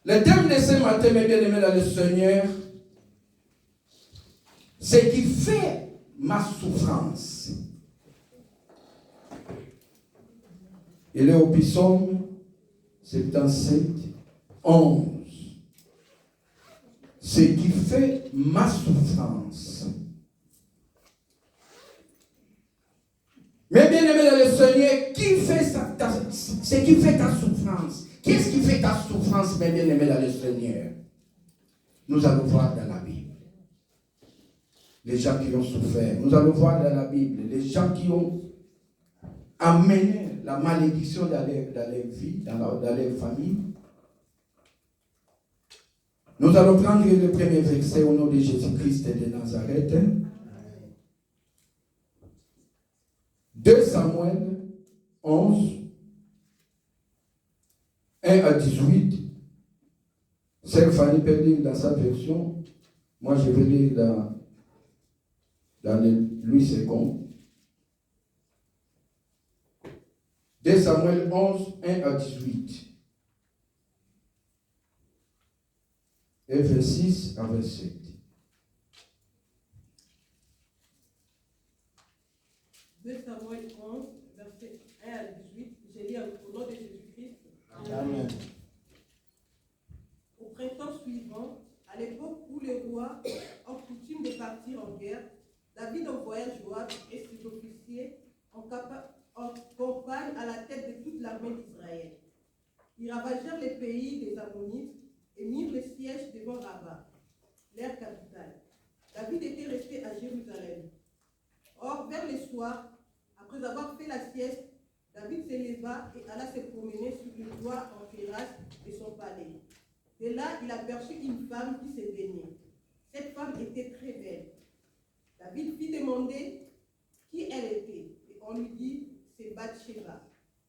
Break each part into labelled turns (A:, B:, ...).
A: Le thème de ce matin, mes bien-aimés dans le Seigneur, c'est qui fait ma souffrance. Il est au psaume 77, 11. Ce qui fait ma souffrance. Mais bien-aimé dans le Seigneur, qui fait ce qui fait ta souffrance? Qu'est-ce qui fait ta souffrance, mes bien-aimés dans le Seigneur? Nous allons voir dans la Bible. Les gens qui ont souffert. Nous allons voir dans la Bible les gens qui ont amené la malédiction dans leur vie, dans leur famille. Nous allons prendre le premier verset au nom de Jésus-Christ de Nazareth. 2 Samuel 11, 1 à 18. Celle Fanny peut lire dans sa version. Moi, je vais lire dans le Louis II. 2 Samuel 11, 1 à 18. Et 26 à 27.
B: Samuel 11, verset 1 à 18. Je lis au nom de Jésus-Christ.
C: Amen.
B: Au printemps suivant, à l'époque où les rois ont coutume de partir en guerre, David envoya Joab et ses officiers en campagne à la tête de toute l'armée d'Israël. Ils ravagèrent les pays des Ammonites et mirent le siège devant Rabba, leur capitale. David était resté à Jérusalem. Or, vers le soir, après avoir fait la sieste, David se leva et alla se promener sur le toit en terrasse de son palais. De là, il aperçut une femme qui se baignait. Cette femme était très belle. David fit demander qui elle était, et on lui dit, c'est Bathsheba,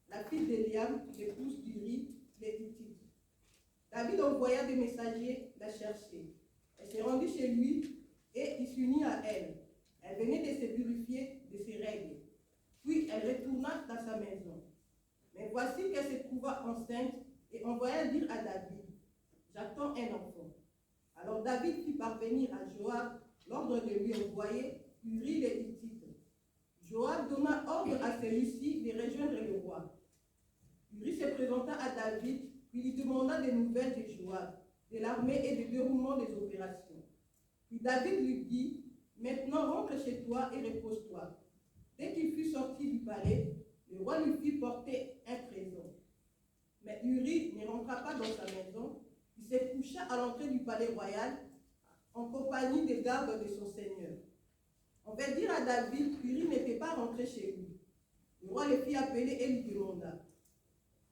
B: la fille d'Eliam, l'épouse d'Uri, les Hittites. David envoya des messagers la chercher. Elle se rendit chez lui et il s'unit à elle. Elle venait de se purifier de ses règles. Puis elle retourna dans sa maison. Mais voici qu'elle se trouva enceinte et envoya dire à David, j'attends un enfant. Alors David fit parvenir à Joab l'ordre de lui envoyer Uri les Hittites. Joab donna ordre à celui-ci de rejoindre le roi. Uri se présenta à David, puis lui demanda des nouvelles de Joab, de l'armée et du déroulement des opérations. Puis David lui dit, maintenant rentre chez toi et repose-toi. Dès qu'il fut sorti du palais, le roi lui fit porter un trésor. Mais Uri ne rentra pas dans sa maison. Il se coucha à l'entrée du palais royal en compagnie des gardes de son seigneur. On va dire à David, Uri n'était pas rentré chez lui. Le roi le fit appeler et lui demanda,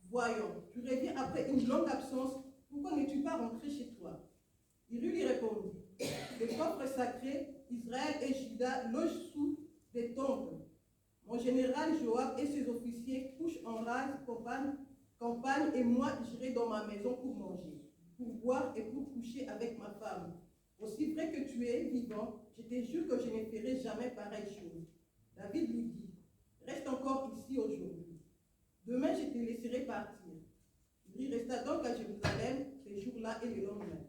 B: voyons, tu reviens après une longue absence, pourquoi n'es-tu pas rentré chez toi? Uri lui répondit, le peuple sacré, Israël et Juda logent sous des tentes. Mon général Joab et ses officiers couchent en rase campagne et moi j'irai dans ma maison pour manger, pour boire et pour coucher avec ma femme. Aussi vrai que tu es vivant, je te jure que je ne ferai jamais pareille chose. David lui dit, reste encore ici aujourd'hui. Demain je te laisserai partir. Il resta donc à Jérusalem ce jour-là et le lendemain.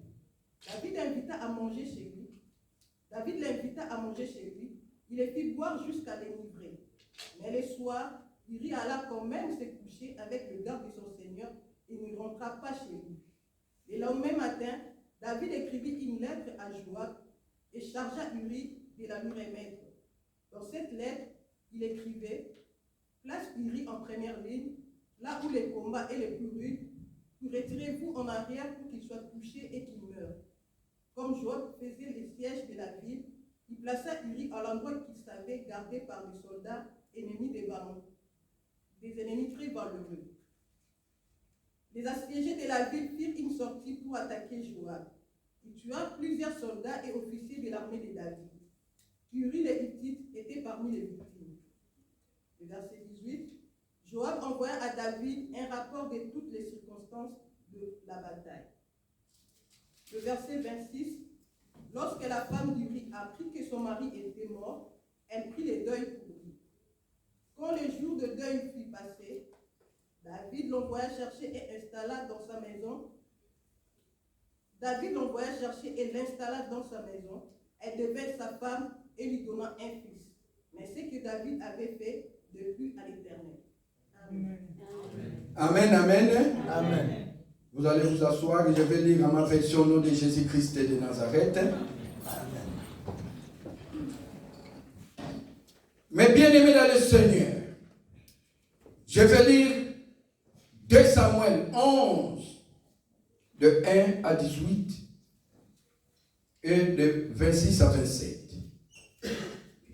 B: David l'invita à manger chez lui. Il les fit boire jusqu'à l'enivrer. Mais le soir, Uri alla quand même se coucher avec le garde de son seigneur et ne rentra pas chez lui. Le lendemain matin, David écrivit une lettre à Joab et chargea Uri de la lui remettre. Dans cette lettre, il écrivait, place Uri en première ligne, là où le combat est le plus rude, puis retirez-vous en arrière pour qu'il soit couché et qu'il meure. Comme Joab faisait le siège de la ville, il plaça Uri à l'endroit qu'il savait gardé par des soldats ennemis des ennemis très valeureux. Les assiégés de la ville firent une sortie pour attaquer Joab. Il tua plusieurs soldats et officiers de l'armée de David. Uri les Hittites était parmi les victimes. Le verset 18, Joab envoya à David un rapport de toutes les circonstances de la bataille. Le verset 26, lorsque la femme d'Uri apprit que son mari était mort, elle prit le deuil pour lui. Quand le jour de deuil fut passé, David l'envoya chercher et installa dans sa maison David l'envoya chercher et l'installa dans sa maison. Elle devait être sa femme et lui donna un fils. Mais ce que David avait fait de plus à l'Éternel. Amen.
A: Amen, amen.
C: Amen.
A: Vous allez vous asseoir et je vais lire à ma version au nom de Jésus-Christ de Nazareth. Mais bien aimés dans le Seigneur, je vais lire 2 Samuel 11, de 1 à 18 et de 26 à 27.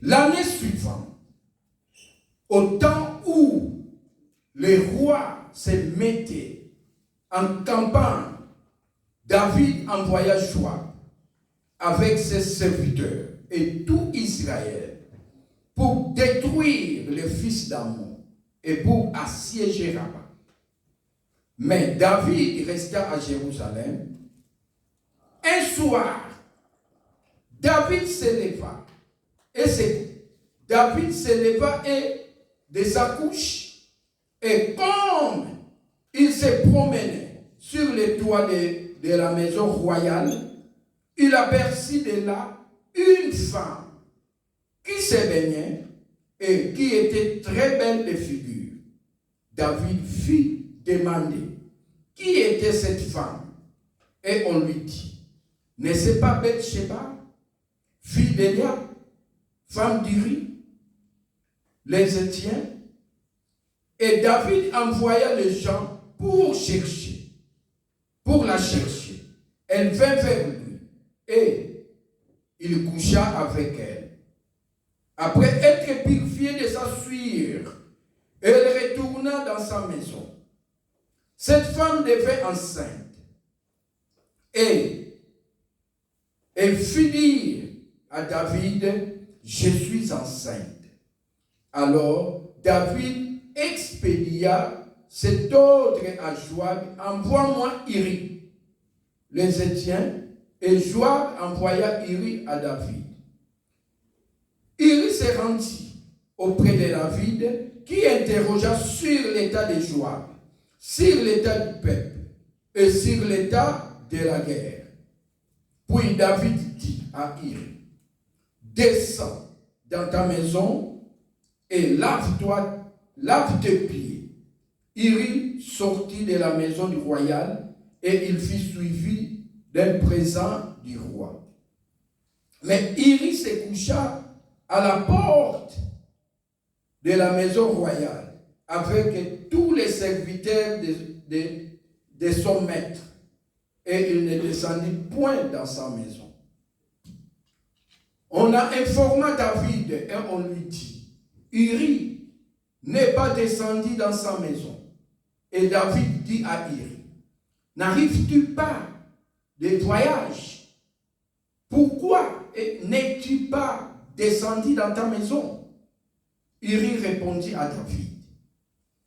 A: L'année suivante, au temps où les rois se mettaient en campagne, David envoya Joab avec ses serviteurs et tout Israël pour détruire les fils d'Ammon et pour assiéger Rabat. Mais David resta à Jérusalem. Un soir, David se leva et de sa couche, et comme il se promenait sur les toits de la maison royale, il aperçut de là une femme qui se baignait et qui était très belle de figure. David fit demander qui était cette femme, et on lui dit, n'est-ce pas Bathsheba, fille d'Eliab, femme d'Uri, les Étiens? Et David envoya les gens pour la chercher. Elle vint vers lui et il coucha avec elle. Après être purifié de sa sueur, elle retourna dans sa maison. Cette femme devint enceinte et elle fit dire à David, je suis enceinte. Alors David expédia cet ordre à Joab, envoie-moi Iri, les Étiens, et Joab envoya Iri à David. Iri se rendit auprès de David, qui interrogea sur l'état de Joab, sur l'état du peuple et sur l'état de la guerre. Puis David dit à Iri, descends dans ta maison et lave tes pieds. Iri sortit de la maison du royal et il fut suivi d'un présent du roi. Mais Iri se coucha à la porte de la maison royale avec tous les serviteurs de son maître, et il ne descendit point dans sa maison. On a informé David et on lui dit, Iri n'est pas descendu dans sa maison. Et David dit à Iri, n'arrives-tu pas de voyage? Pourquoi n'es-tu pas descendu dans ta maison? Iri répondit à David,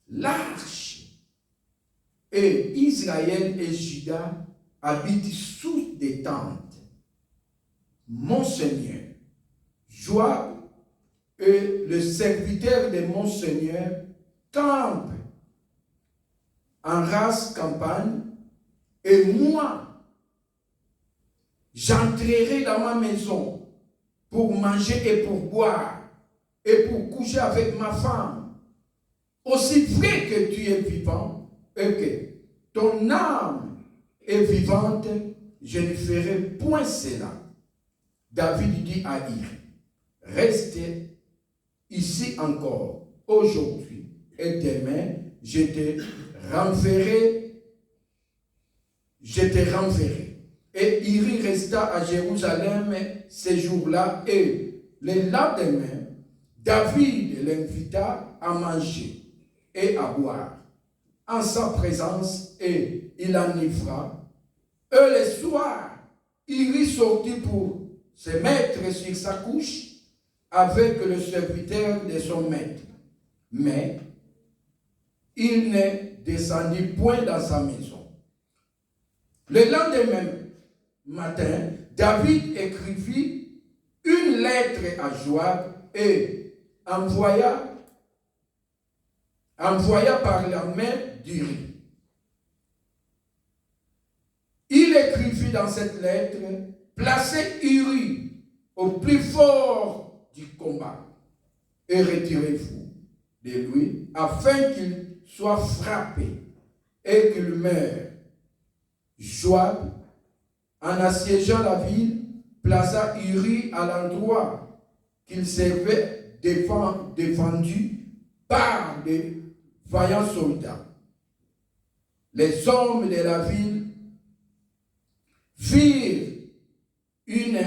A: l'arche et Israël et Juda habitent sous des tentes. Mon Seigneur, Joab et le serviteur de mon Seigneur campent en race campagne, et moi, j'entrerai dans ma maison pour manger et pour boire et pour coucher avec ma femme. Aussi vrai que tu es vivant et que ton âme est vivante, je ne ferai point cela. David dit à Iri, reste ici encore aujourd'hui et demain je te renverrai. Et Iri resta à Jérusalem ces jours-là, et le lendemain, David l'invita à manger et à boire en sa présence, et il enivra. Et le soir, Iri sortit pour se mettre sur sa couche avec le serviteur de son maître. Mais il ne descendit point dans sa maison. Le lendemain matin, David écrivit une lettre à Joab et envoya par la main d'Uri. Il écrivit écrit dans cette lettre, placez Uri au plus fort du combat et retirez-vous de lui afin qu'il soit frappé et qu'il meure. Joab, en assiégeant la ville, plaça Uri à l'endroit qu'il s'avait défendu par des vaillants soldats. Les hommes de la ville firent une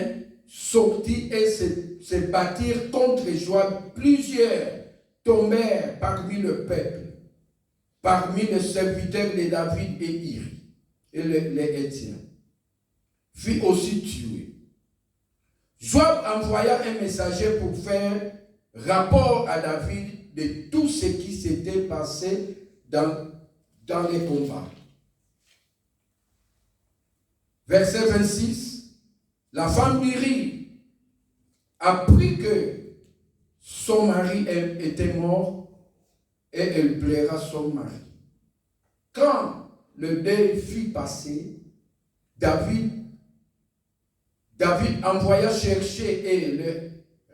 A: sortie et se battirent contre Joab. Plusieurs tombèrent parmi le peuple, parmi les serviteurs de David et Iri, et les Hétiens, furent aussi tués. Joab envoya un messager pour faire rapport à David de tout ce qui s'était passé dans les combats. Verset 26, la femme d'Iri apprit que son mari était mort et elle plaira son mari. Quand le deuil fut passé, David envoya chercher et le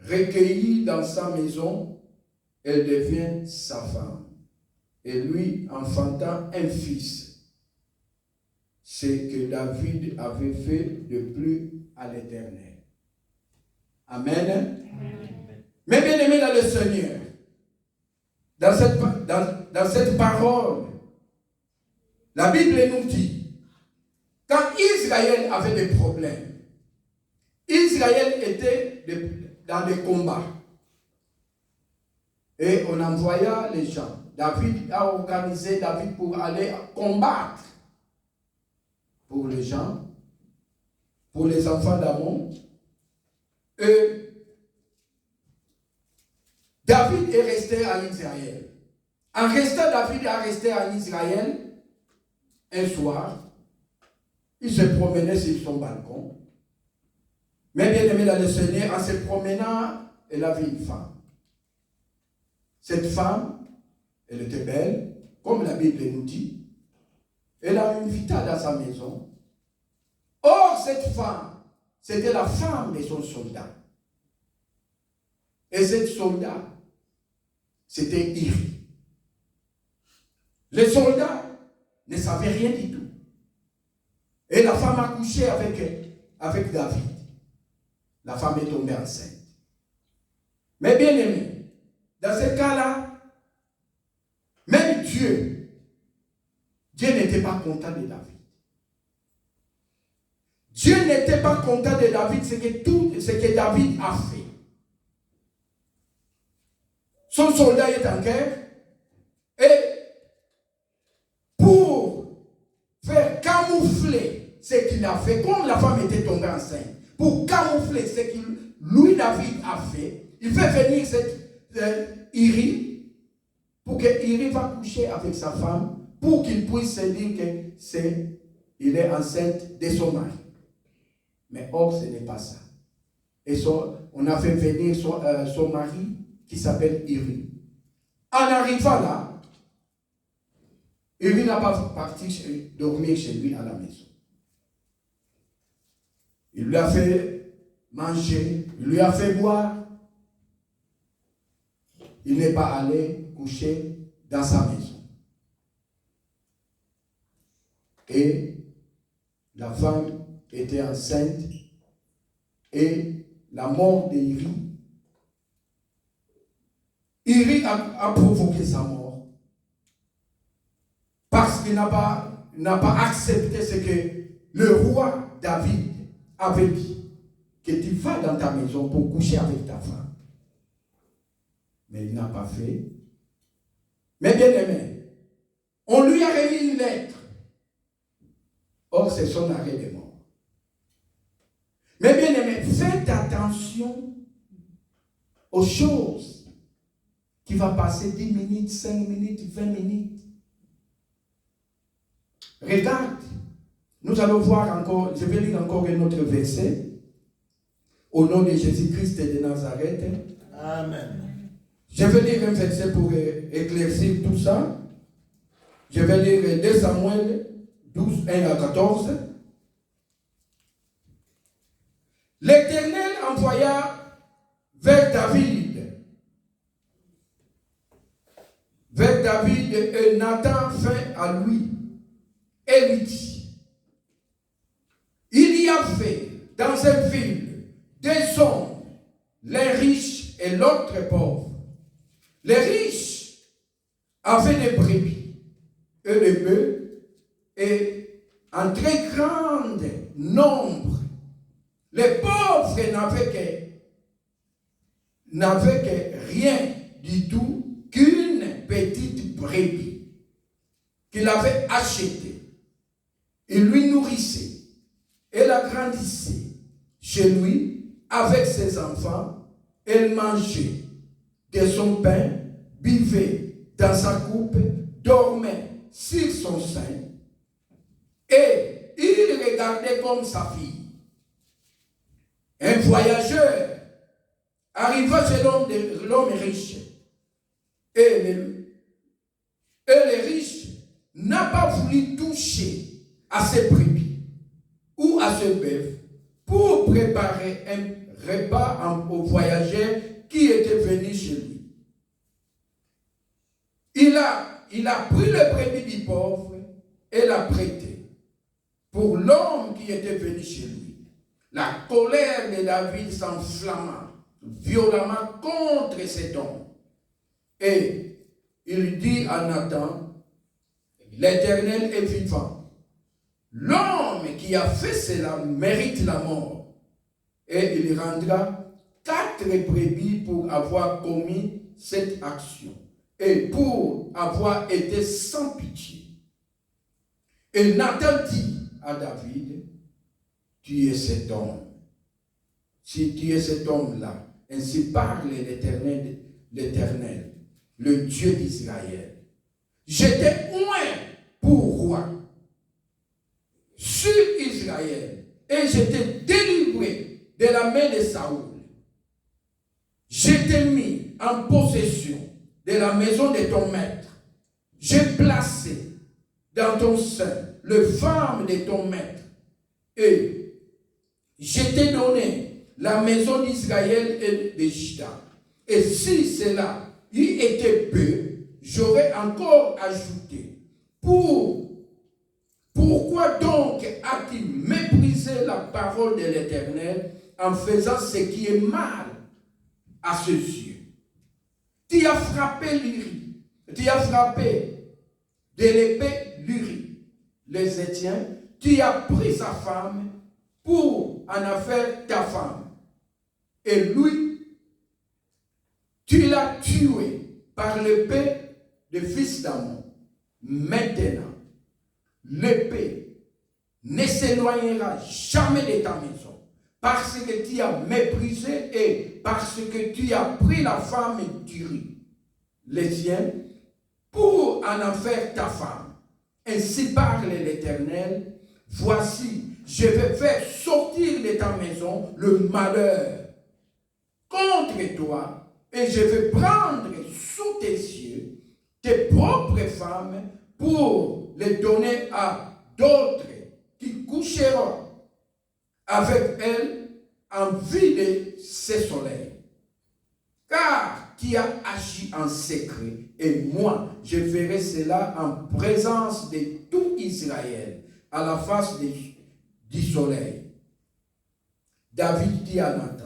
A: recueillit dans sa maison. Elle devient sa femme et lui enfanta un fils. Ce que David avait fait de plus à l'Éternel. Amen. Mais bien aimé dans le Seigneur, dans cette parole, la Bible nous dit, quand Israël avait des problèmes, Israël était dans des combats. Et on envoya les gens. David a organisé David pour aller combattre pour les gens, pour les enfants d'Amon. Et David est resté en Israël. En restant, David est resté en Israël. Un soir, il se promenait sur son balcon. Mais bien aimé dans le Seigneur, en se promenant, elle a vu une femme. Cette femme, elle était belle, comme la Bible nous dit. Elle a invité dans sa maison. Or, cette femme, c'était la femme de son soldat. Et cette soldat, c'était Iri. Les soldats ne savaient rien du tout. Et la femme a couché avec David. La femme est tombée enceinte. Mais bien aimé, dans ce cas-là, même Dieu n'était pas content de David. Dieu n'était pas content de David, tout ce que David a fait. Son soldat est en guerre et pour faire camoufler ce qu'il a fait, comme la femme était tombée enceinte, pour camoufler ce que lui, David, a fait, il fait venir cette Iri pour que Iri va coucher avec sa femme pour qu'il puisse se dire qu'il est enceinte de son mari. Mais or, ce n'est pas ça. Et on a fait venir son mari qui s'appelle Iri. En arrivant là, Iri n'a pas parti dormir chez lui à la maison. Il lui a fait manger, il lui a fait boire. Il n'est pas allé coucher dans sa maison. Et la femme était enceinte et la mort d'Iri. Iri a provoqué sa mort parce qu'il n'a pas accepté ce que le roi David avait dit, que tu vas dans ta maison pour coucher avec ta femme. Mais il n'a pas fait. Mais bien aimé, on lui a remis une lettre. Or, c'est son arrêt de mort. Mais bien aimé, faites attention aux choses qui vont passer 10 minutes, 5 minutes, 20 minutes. Regarde, nous allons voir encore, je vais lire encore un autre verset. Au nom de Jésus-Christ de Nazareth.
C: Amen.
A: Je vais lire un verset pour éclaircir tout ça. Je vais lire 2 Samuel 12, 1 à 14. l'Éternel envoya vers David, et Nathan vint à lui et lui dit, il y avait dans cette ville deux hommes, l'un riche et l'autre pauvre. Les riches avaient des brebis et des bœufs et un très grand nombre. Les pauvres n'avaient que rien du tout qu'une petite brebis qu'il avait achetée. Il lui nourrissait et la grandissait chez lui avec ses enfants. Elle mangeait de son pain, buvait dans sa coupe, dormait sur son sein et il regardait comme sa fille. Un voyageur arriva chez l'homme riche et le riche n'a pas voulu toucher à ses brebis ou à ce bœuf pour préparer un repas au voyageur qui était venu chez lui. Il a pris le brebis du pauvre et l'a prêté pour l'homme qui était venu chez lui. La colère de David s'enflamma violemment contre cet homme. Et il dit à Nathan, l'Éternel est vivant. L'homme qui a fait cela mérite la mort. Et il rendra 4 brebis pour avoir commis cette action et pour avoir été sans pitié. Et Nathan dit à David, tu es cet homme. Si tu es cet homme-là, ainsi parle l'Éternel, le Dieu d'Israël. J'étais oint pour roi sur Israël et j'étais délivré de la main de Saoul. J'étais mis en possession de la maison de ton maître. J'ai placé dans ton sein le femme de ton maître et je t'ai donné la maison d'Israël et de Juda. Et si cela y était peu, j'aurais encore ajouté. Pourquoi donc as-tu méprisé la parole de l'Éternel en faisant ce qui est mal à ses yeux? Tu as frappé l'Uri, tu as frappé de l'épée l'Uri, les Étiens, tu as pris sa femme pour en faire ta femme. Et lui, tu l'as tué par l'épée de fils d'Ammon. Maintenant, l'épée ne s'éloignera jamais de ta maison, parce que tu as méprisé et parce que tu as pris la femme d'Uri, les siens, pour en faire ta femme. Ainsi parle l'Éternel, voici, je vais faire sortir de ta maison le malheur contre toi, et je vais prendre sous tes yeux tes propres femmes pour les donner à d'autres qui coucheront avec elles en vue de ce soleil. Car tu as agi en secret, et moi je ferai cela en présence de tout Israël, à la face du soleil. David dit à Nathan,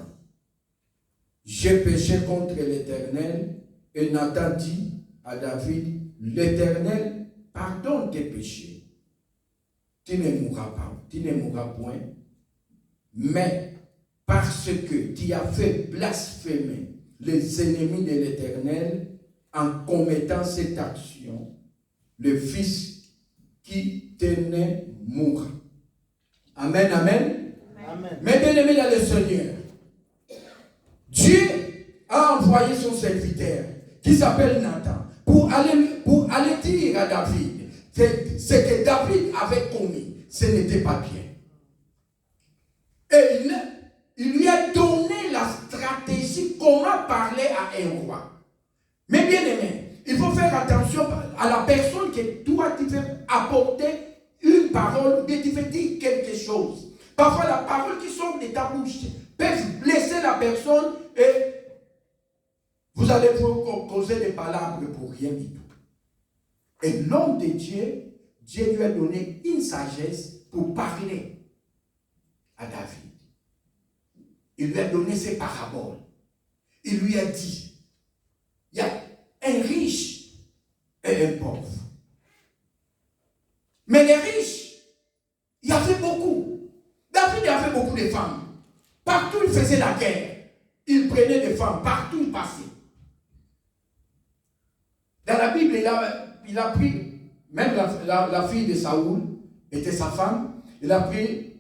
A: j'ai péché contre l'Éternel, et Nathan dit à David, l'Éternel pardonne tes péchés. Tu ne mourras pas, tu ne mourras point, mais parce que tu as fait blasphémer les ennemis de l'Éternel en commettant cette action, le fils qui tenait mourra. Amen, amen.
C: Amen.
A: Mais bien aimé dans le Seigneur, Dieu a envoyé son serviteur qui s'appelle Nathan pour aller dire à David que ce que David avait commis, ce n'était pas bien. Et il lui a donné la stratégie comment parler à un roi. Mais bien aimé, il faut faire attention à la personne que toi tu veux apporter une parole, que tu veux dire quelque chose. Parfois la parole qui sort de ta bouche peuvent blesser la personne et vous allez vous causer des palabres pour rien du tout. Et l'homme de Dieu, Dieu lui a donné une sagesse pour parler à David. Il lui a donné ses paraboles. Il lui a dit, il y a un riche et un pauvre. Mais les riches, il y avait beaucoup. David avait beaucoup de femmes. Partout il faisait la guerre. Il prenait des femmes, partout il passait. Dans la Bible, il a pris, même la fille de Saoul était sa femme, il a pris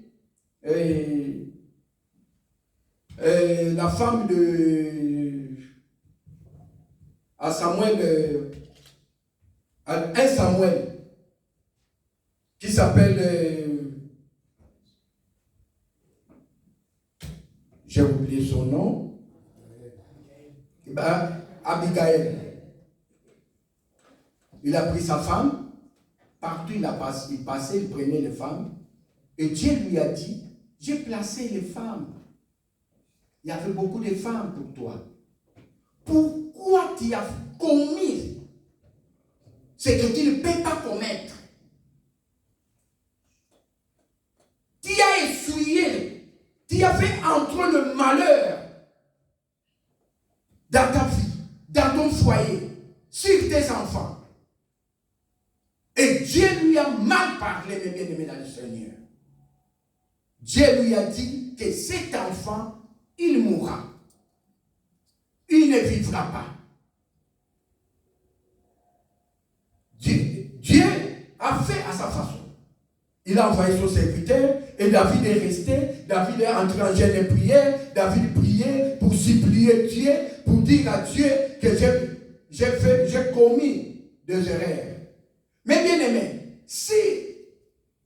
A: la femme à Samuel, un Samuel, qui s'appelle, j'ai oublié son nom, Abigail. Il a pris sa femme, partout il passait, il prenait les femmes, et Dieu lui a dit, j'ai placé les femmes. Il y avait beaucoup de femmes pour toi. Pourquoi tu as commis ce que tu ne peux pas commettre? Tu as essuyé, tu as fait entrer le malheur dans ta vie, dans ton foyer, sur tes enfants. Et Dieu lui a mal parlé, mes bien-aimés dans le Seigneur. Dieu lui a dit que cet enfant, il mourra. Il ne vivra pas. Dieu a fait à sa façon. Il a envoyé son serviteur et David est resté. David est entré en jeûne et prière. David priait pour supplier Dieu, pour dire à Dieu que j'ai commis des erreurs. Mais bien aimé, si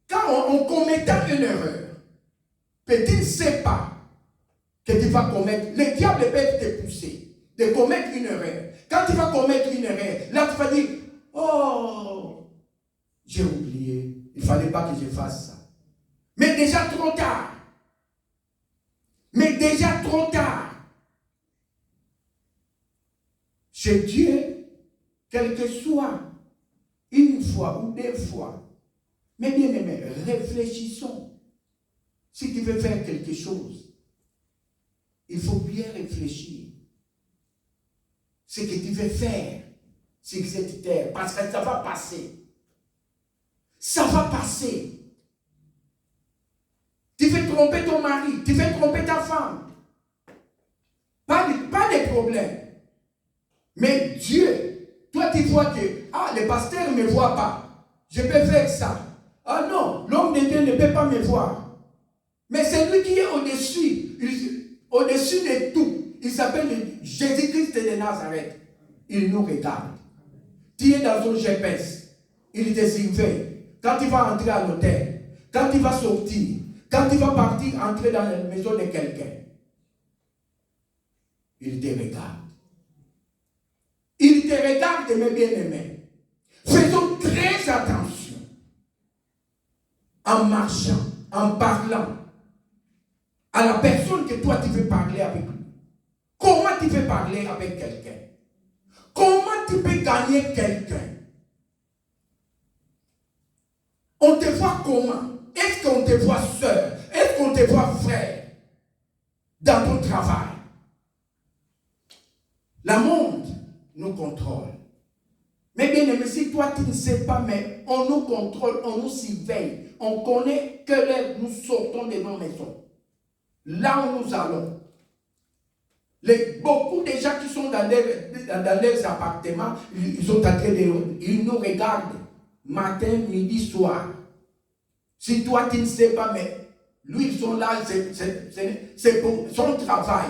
A: quand on commettant une erreur, peut-il ne sait pas que tu vas commettre, le diable peut te pousser de commettre une erreur. Quand tu vas commettre une erreur, là tu vas dire, oh, j'ai oublié, il ne fallait pas que je fasse ça. Mais déjà trop tard. Mais déjà trop tard. Chez Dieu, quel que soit, une fois ou deux fois, mais bien aimé, réfléchissons. Si tu veux faire quelque chose, il faut bien réfléchir. Ce que tu veux faire sur cette terre, parce que ça va passer. Ça va passer. Tu veux tromper ton mari, tu veux tromper ta femme. Pas de problème. Mais Dieu, toi tu vois que, le pasteur ne me voit pas. Je peux faire ça. Ah non, l'homme de Dieu ne peut pas me voir. Mais c'est lui qui est au-dessus de tout. Il s'appelle Jésus-Christ de Nazareth. Il nous regarde. Tu es dans son GPS. Il te surveille. Quand tu vas entrer à l'hôtel, quand tu vas sortir, quand tu vas partir, entrer dans la maison de quelqu'un, il te regarde. Il te regarde, mes bien-aimés. Faisons très attention en marchant, en parlant à la personne que toi tu veux parler avec lui. Comment tu veux parler avec quelqu'un? Comment tu peux gagner quelqu'un? On te voit comment? Est-ce qu'on te voit sœur? Est-ce qu'on te voit frère? Dans ton travail. La monde nous contrôle. Mais bien aimé, si toi tu ne sais pas, mais on nous contrôle, on nous surveille. On connaît que l'heure nous sortons de nos maisons. Là où nous allons. Beaucoup de gens qui sont dans leurs appartements, ils nous regardent matin, midi, soir. Si toi tu ne sais pas, mais lui ils sont là, c'est pour son travail.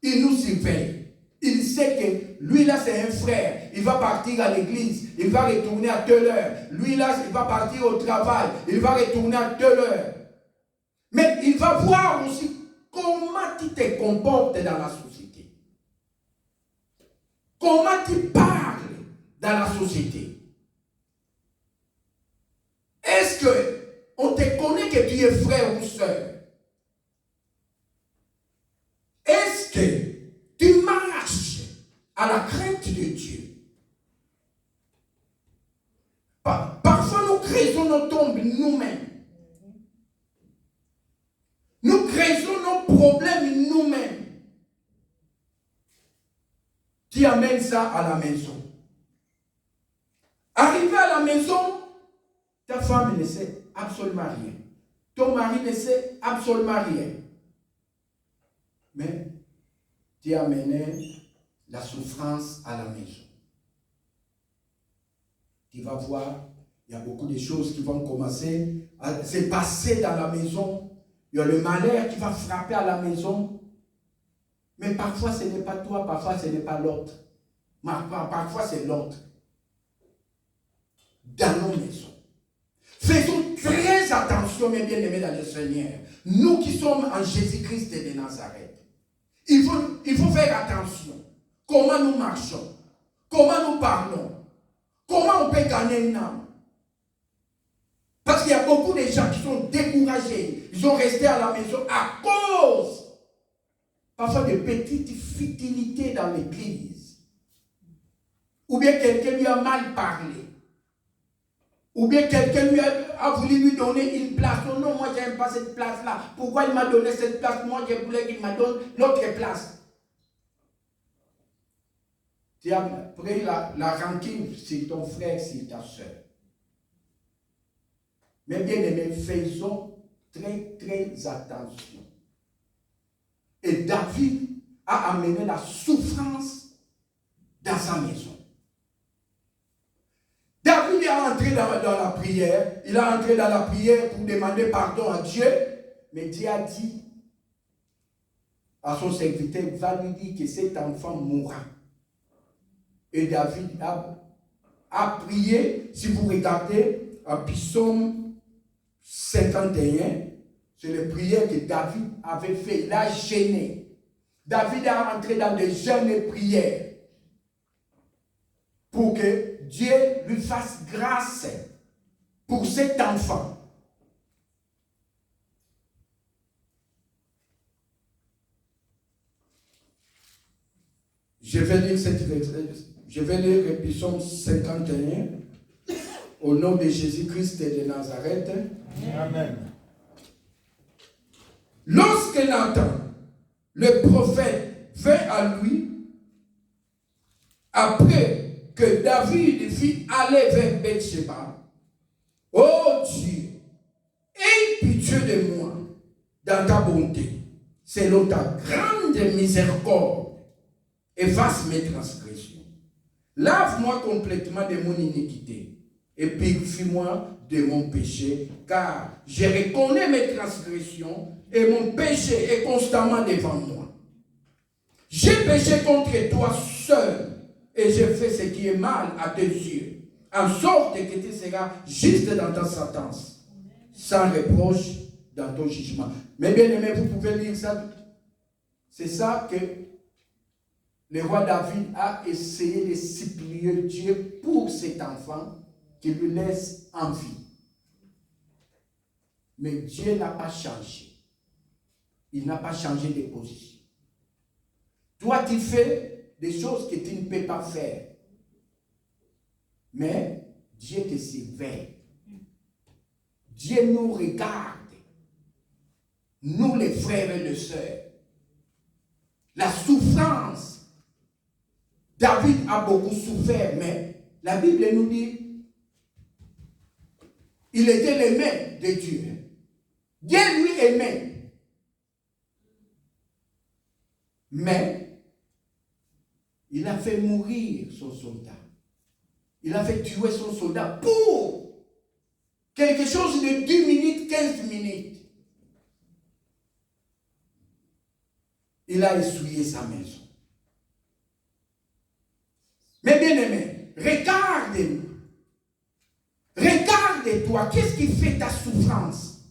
A: Il nous surveille. Il sait que lui là c'est un frère. Il va partir à l'église. Il va retourner à telle heure. Lui là il va partir au travail. Il va retourner à telle heure. Mais il va voir aussi comment tu te comportes dans la société. Comment tu parles dans la société. Est-ce qu'on te connaît que tu es frère ou soeur? à la crainte de Dieu. Parfois, nous créons nos tombes nous-mêmes. Nous créons nos problèmes nous-mêmes. Qui amène ça à la maison. Arrivé à la maison, ta femme ne sait absolument rien. Ton mari ne sait absolument rien. Mais tu as amené la souffrance à la maison. Tu vas voir, il y a beaucoup de choses qui vont commencer à se passer dans la maison. Il y a le malheur qui va frapper à la maison. Mais parfois ce n'est pas toi, parfois ce n'est pas l'autre. Parfois c'est l'autre. Dans nos maisons. Faisons très attention, mes bien-aimés dans le Seigneur. Nous qui sommes en Jésus-Christ de Nazareth. Il faut faire attention. Comment nous marchons. Comment nous parlons. Comment on peut gagner une âme. Parce qu'il y a beaucoup de gens qui sont découragés. Ils sont restés à la maison à cause parfois de petites futilités dans l'église. Ou bien quelqu'un lui a mal parlé. Ou bien quelqu'un a voulu lui donner une place. Oh non, moi j'aime pas cette place-là. Pourquoi il m'a donné cette place? Moi je voulais qu'il me donne l'autre place. Tu as pris la rancune sur ton frère, sur ta soeur. Mais bien aimés, faisons très très attention. Et David a amené la souffrance dans sa maison. David est entré dans la prière. Il est entré dans la prière pour demander pardon à Dieu. Mais Dieu a dit à son serviteur, va lui dire que cet enfant mourra. Et David a prié. Si vous regardez à Psaume 51, c'est la prière que David avait fait. Il a gêné. David est entré dans des jeûnes et prières pour que Dieu lui fasse grâce pour cet enfant. Je vais lire le psaume 51 au nom de Jésus-Christ de Nazareth.
C: Amen.
A: Lorsque Nathan, le prophète, vint à lui, après que David fit aller vers Bathsheba, ô Dieu, aie pitié de moi dans ta bonté, selon ta grande miséricorde, efface mes transgressions. Lave-moi complètement de mon iniquité et purifie-moi de mon péché, car je reconnais mes transgressions et mon péché est constamment devant moi. J'ai péché contre toi seul et j'ai fait ce qui est mal à tes yeux, en sorte que tu seras juste dans ta sentence, sans reproche dans ton jugement. Mais bien aimé, vous pouvez lire ça. C'est ça que le roi David a essayé de supplier Dieu pour cet enfant qui lui laisse en vie. Mais Dieu n'a pas changé. Il n'a pas changé de position. Toi, tu fais des choses que tu ne peux pas faire. Mais Dieu te surveille. Dieu nous regarde. Nous, les frères et les sœurs. La souffrance. David a beaucoup souffert, mais la Bible nous dit il était l'aimé de Dieu. Dieu lui aimait. Mais il a fait mourir son soldat. Il a fait tuer son soldat pour quelque chose de 10 minutes, 15 minutes. Il a essuyé sa maison. Mais bien aimé, regarde-nous. Regarde-toi, qu'est-ce qui fait ta souffrance?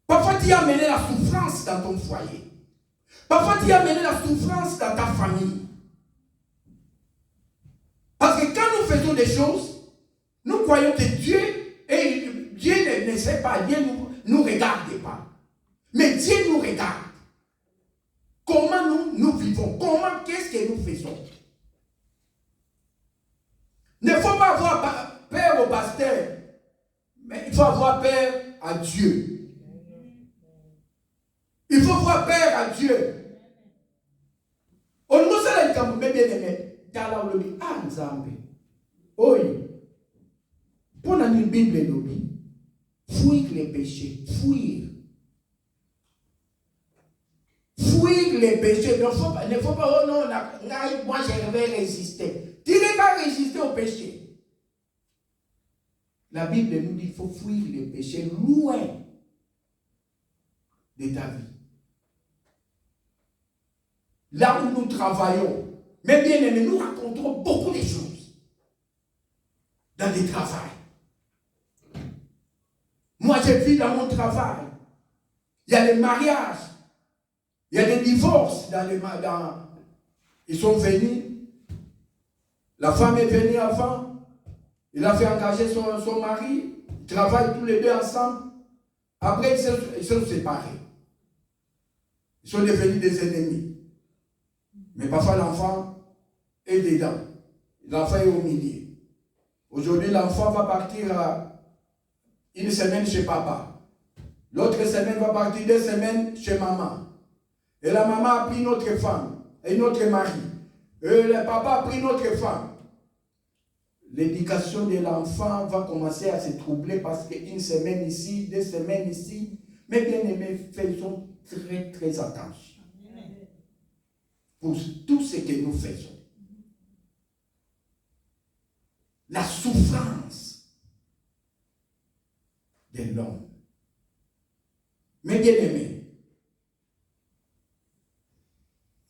A: Parfois tu as amené la souffrance dans ton foyer. Parfois tu as amené la souffrance dans ta famille. Parce que quand nous faisons des choses, nous croyons que Dieu ne sait pas, Dieu ne nous regarde pas. Mais Dieu nous regarde. Comment nous vivons? Comment, qu'est-ce que nous faisons? Il ne faut pas avoir peur au pasteur, mais il faut avoir peur à Dieu. Il faut avoir peur à Dieu. On nous a dit, mais bien aimé, dans la Bible, ah, Nzambe. Oui. Pour la Bible, fuir les péchés, fuir. Fuir les péchés. Il ne faut pas, oh non, moi je vais résister. Tu ne vas pas résister au péché. La Bible nous dit qu'il faut fuir les péchés loin de ta vie. Là où nous travaillons, mais bien aimé, nous rencontrons beaucoup de choses dans le travail. Moi, je vis dans mon travail. Il y a les mariages, il y a des divorces ils sont venus. La femme est venue avant. Il a fait engager son mari. Ils travaillent tous les deux ensemble. Après, ils sont séparés. Ils sont devenus des ennemis. Mais parfois, l'enfant est dedans. L'enfant est au milieu. Aujourd'hui, l'enfant va partir une semaine chez papa. L'autre semaine va partir 2 semaines chez maman. Et la maman a pris une autre femme, un autre mari. Et le papa a pris une autre femme. L'éducation de l'enfant va commencer à se troubler parce qu'une semaine ici, 2 semaines ici. Mais bien aimés, faisons très très attention pour tout ce que nous faisons. La souffrance de l'homme. Mais bien aimé,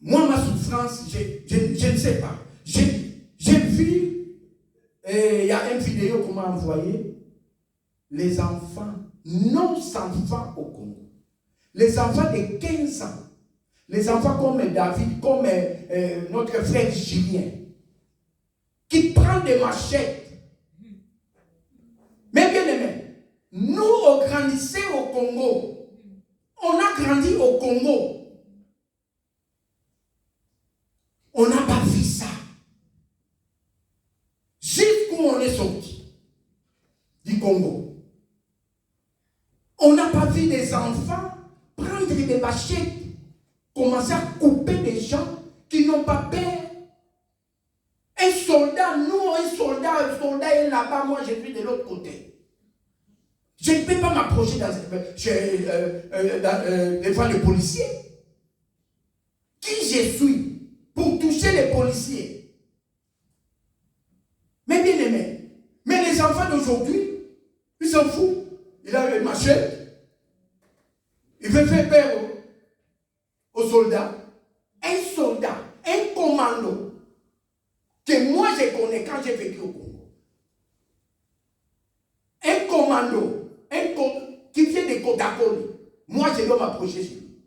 A: moi, ma souffrance, je ne sais pas. J'ai vu, il y a une vidéo qu'on m'a envoyée, les enfants, nos enfants au Congo. Les enfants de 15 ans. Les enfants comme David, comme notre frère Julien, qui prend des machettes. Mais bien aimé, nous, on grandissait au Congo. On a grandi au Congo. On n'a pas vu ça. Jusqu'où on est sorti du Congo. On n'a pas vu des enfants prendre des machettes, commencer à couper des gens qui n'ont pas peur. Un soldat, un soldat est là-bas, moi je suis de l'autre côté. Je ne peux pas m'approcher devant le policier. Qui je suis pour toucher les policiers? Mais bien aimé, mais les enfants d'aujourd'hui, ils s'en foutent. Il a une machette. Il veut faire peur aux soldats. Un soldat, un commando, que moi je connais quand j'ai vécu au Congo. Un commando, qui vient de Kodakoli. Moi je dois m'approcher sur lui.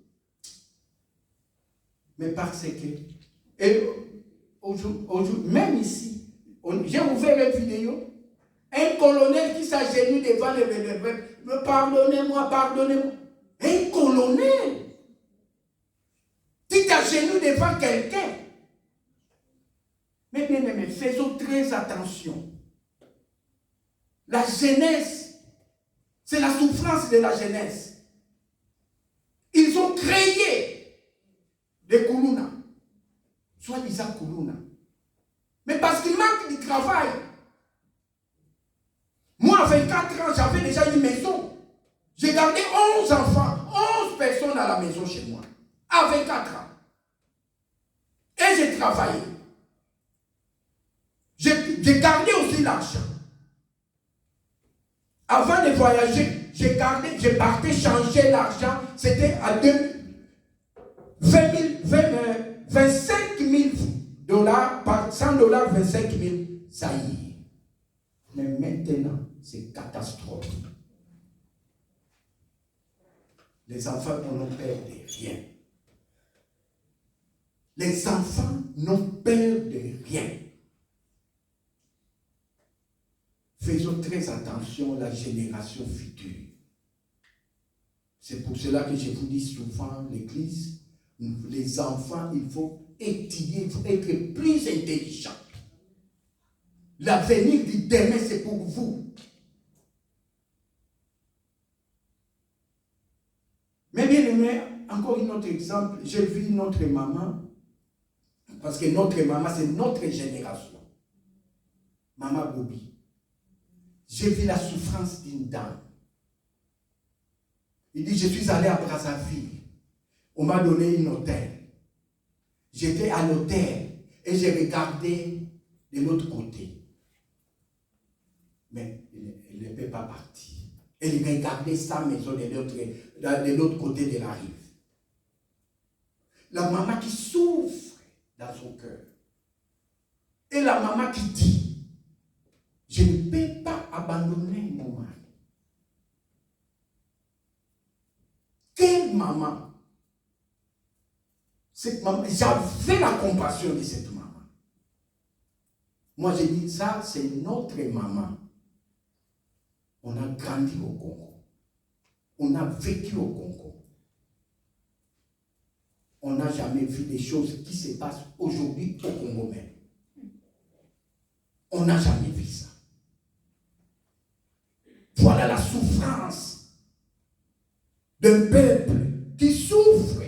A: Mais parce que, et aujourd'hui, même ici, j'ai ouvert une vidéo, un colonel qui s'agenouille devant le peuple, pardonnez-moi. Un colonel qui t'agenouille devant quelqu'un. Mais bien aimé, faisons très attention. La jeunesse, c'est la souffrance de la jeunesse. Ils ont créé des Koulouna, soi-disant Koulouna. Mais parce qu'il manque du travail. Moi, à 24 ans, j'avais déjà une maison. J'ai gardé 11 enfants, 11 personnes à la maison chez moi, à 24 ans. Et j'ai travaillé. J'ai gardé aussi l'argent. Avant de voyager, j'ai parti changer l'argent. C'était à 25 000 dollars, par 100 dollars, 25 000 saillies. Mais maintenant, c'est catastrophe. Les enfants n'ont peur de rien. Les enfants n'ont peur de rien. Faisons très attention à la génération future. C'est pour cela que je vous dis souvent, l'Église, Les enfants, il faut étudier, il faut être plus intelligent. L'avenir du demain, c'est pour vous. Mais bien aimé, encore un autre exemple, j'ai vu notre maman, parce que notre maman, c'est notre génération. Maman Bobby. J'ai vu la souffrance d'une dame. Il dit, je suis allé à Brazzaville. On m'a donné un hôtel. J'étais à l'hôtel et j'ai regardé de l'autre côté. Mais elle ne peut pas partir. Elle regardait sa maison de l'autre côté de la rive. La maman qui souffre dans son cœur. Et la maman qui dit, je ne peux pas abandonner mon mari. Quelle maman? Cette maman, j'avais la compassion de cette maman. Moi, j'ai dit, ça, c'est notre maman. On a grandi au Congo. On a vécu au Congo. On n'a jamais vu des choses qui se passent aujourd'hui au Congo même. On n'a jamais vu ça. Voilà la souffrance d'un peuple qui souffre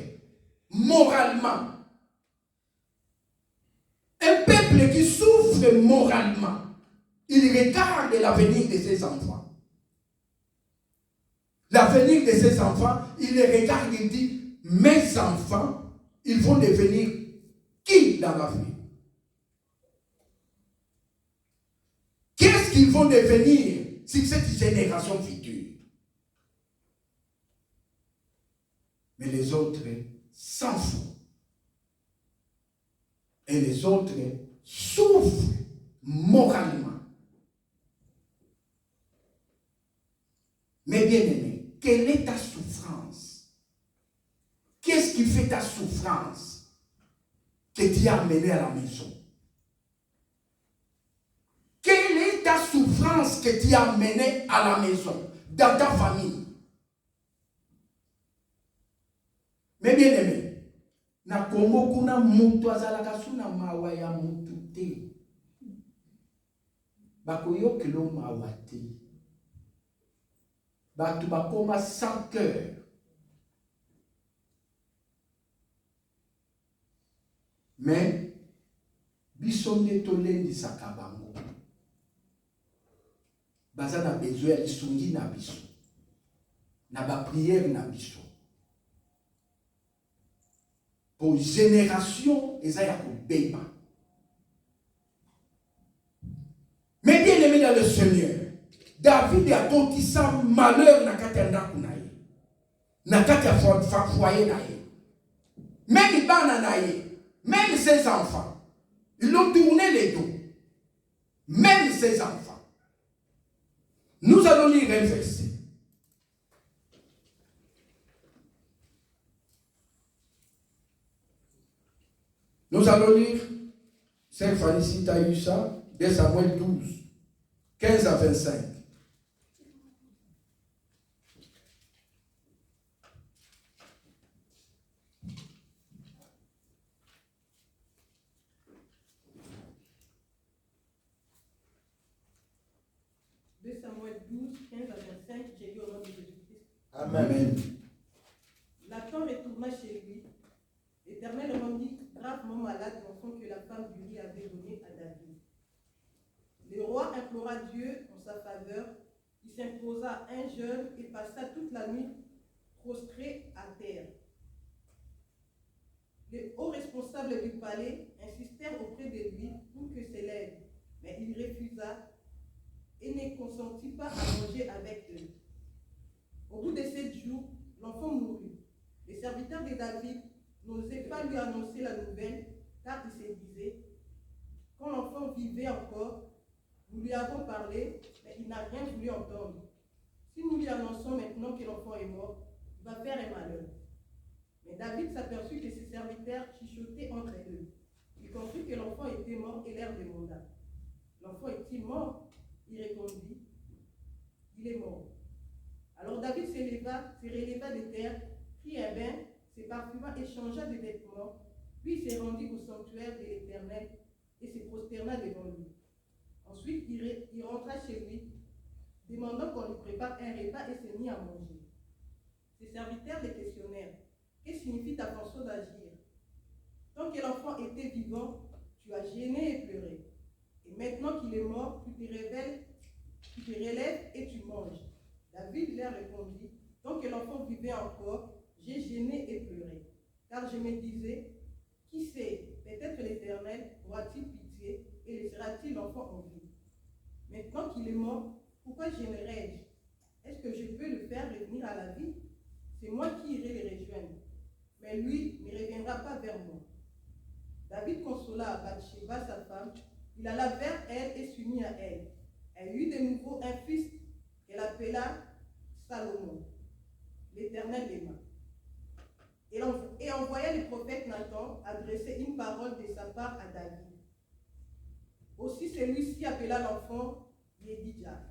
A: moralement. Un peuple qui souffre moralement, il regarde l'avenir de ses enfants. L'avenir de ses enfants, il les regarde et dit, mes enfants, ils vont devenir qui dans la vie? Qu'est-ce qu'ils vont devenir sur cette génération future? Mais les autres s'en foutent. Et les autres souffrent moralement. Mais bien aimé, quelle est ta souffrance? Qu'est-ce qui fait ta souffrance que tu as amené à la maison? Quelle est ta souffrance que tu as amené à la maison, dans ta famille? Mais bien aimé, na Congo kuna mutu azalaka suna mawa ya mutu te. Bakoyokelo mawa te. Batu bakoma sans cœur. Mais biso nde tolendisaka bango. Baza na besoin ya lisungi na biso. Na ba prière na biso. Pour génération, eza ya kobeba. Mais bien aimé dans le Seigneur, David a totisa malheur na kati ya ndako na ye. Na kati ya foyer na ye. Même bana na ye, même ses enfants, ils ont tourné les dos. Même ses enfants. Nous allons lire un verset. Nous allons lire, Saint Fanny, tu as eu ça, 2 Samuel 12, 15 à 25.
B: Samuel 12, 15 à 25, j'ai lu au nom de Jésus-Christ.
A: Amen.
B: Nathan retourna chez lui. L'Éternel rendit gravement malade l'enfant que la femme d'Uri avait donné à David. Le roi implora Dieu en sa faveur. Il s'imposa un jeûne et passa toute la nuit prostré à terre. Les hauts responsables du palais insistèrent auprès de lui pour que s'élève, mais il refusa et ne consentit pas à manger avec eux. Au bout de 7 jours, l'enfant mourut. Les serviteurs de David n'osaient pas lui annoncer la nouvelle, car ils se disaient, quand l'enfant vivait encore, nous lui avons parlé, mais il n'a rien voulu entendre. Si nous lui annonçons maintenant que l'enfant est mort, il va faire un malheur. Mais David s'aperçut que ses serviteurs chuchotaient entre eux. Il comprit que l'enfant était mort et leur demanda, l'enfant est-il mort? Il répondit, il est mort. Alors David se releva de terre, prit un bain, se parfuma et changea de vêtements. Puis il se rendit au sanctuaire de l'Éternel et se prosterna devant lui. Ensuite, il rentra chez lui, demandant qu'on lui prépare un repas et se mit à manger. Ses serviteurs le questionnèrent. Que signifie ta façon d'agir? Tant que l'enfant était vivant, tu as gêné et pleuré. Et maintenant qu'il est mort, tu te relèves et tu manges. David leur répondit, tant que l'enfant vivait encore, j'ai gêné et pleuré. Car je me disais, qui sait, peut-être l'Éternel aura-t-il pitié et laissera-t-il l'enfant en vie. Maintenant qu'il est mort, pourquoi gênerais-je? Est-ce que je peux le faire revenir à la vie? C'est moi qui irai le rejoindre. Mais lui ne reviendra pas vers moi. David consola Bathsheba, sa femme. Il alla vers elle et s'unit à elle. Elle eut de nouveau un fils qu'elle appela Salomon. L'Éternel l'aima. Et envoya le prophète Nathan adresser une parole de sa part à David. Aussi celui-ci appela l'enfant Yedidja,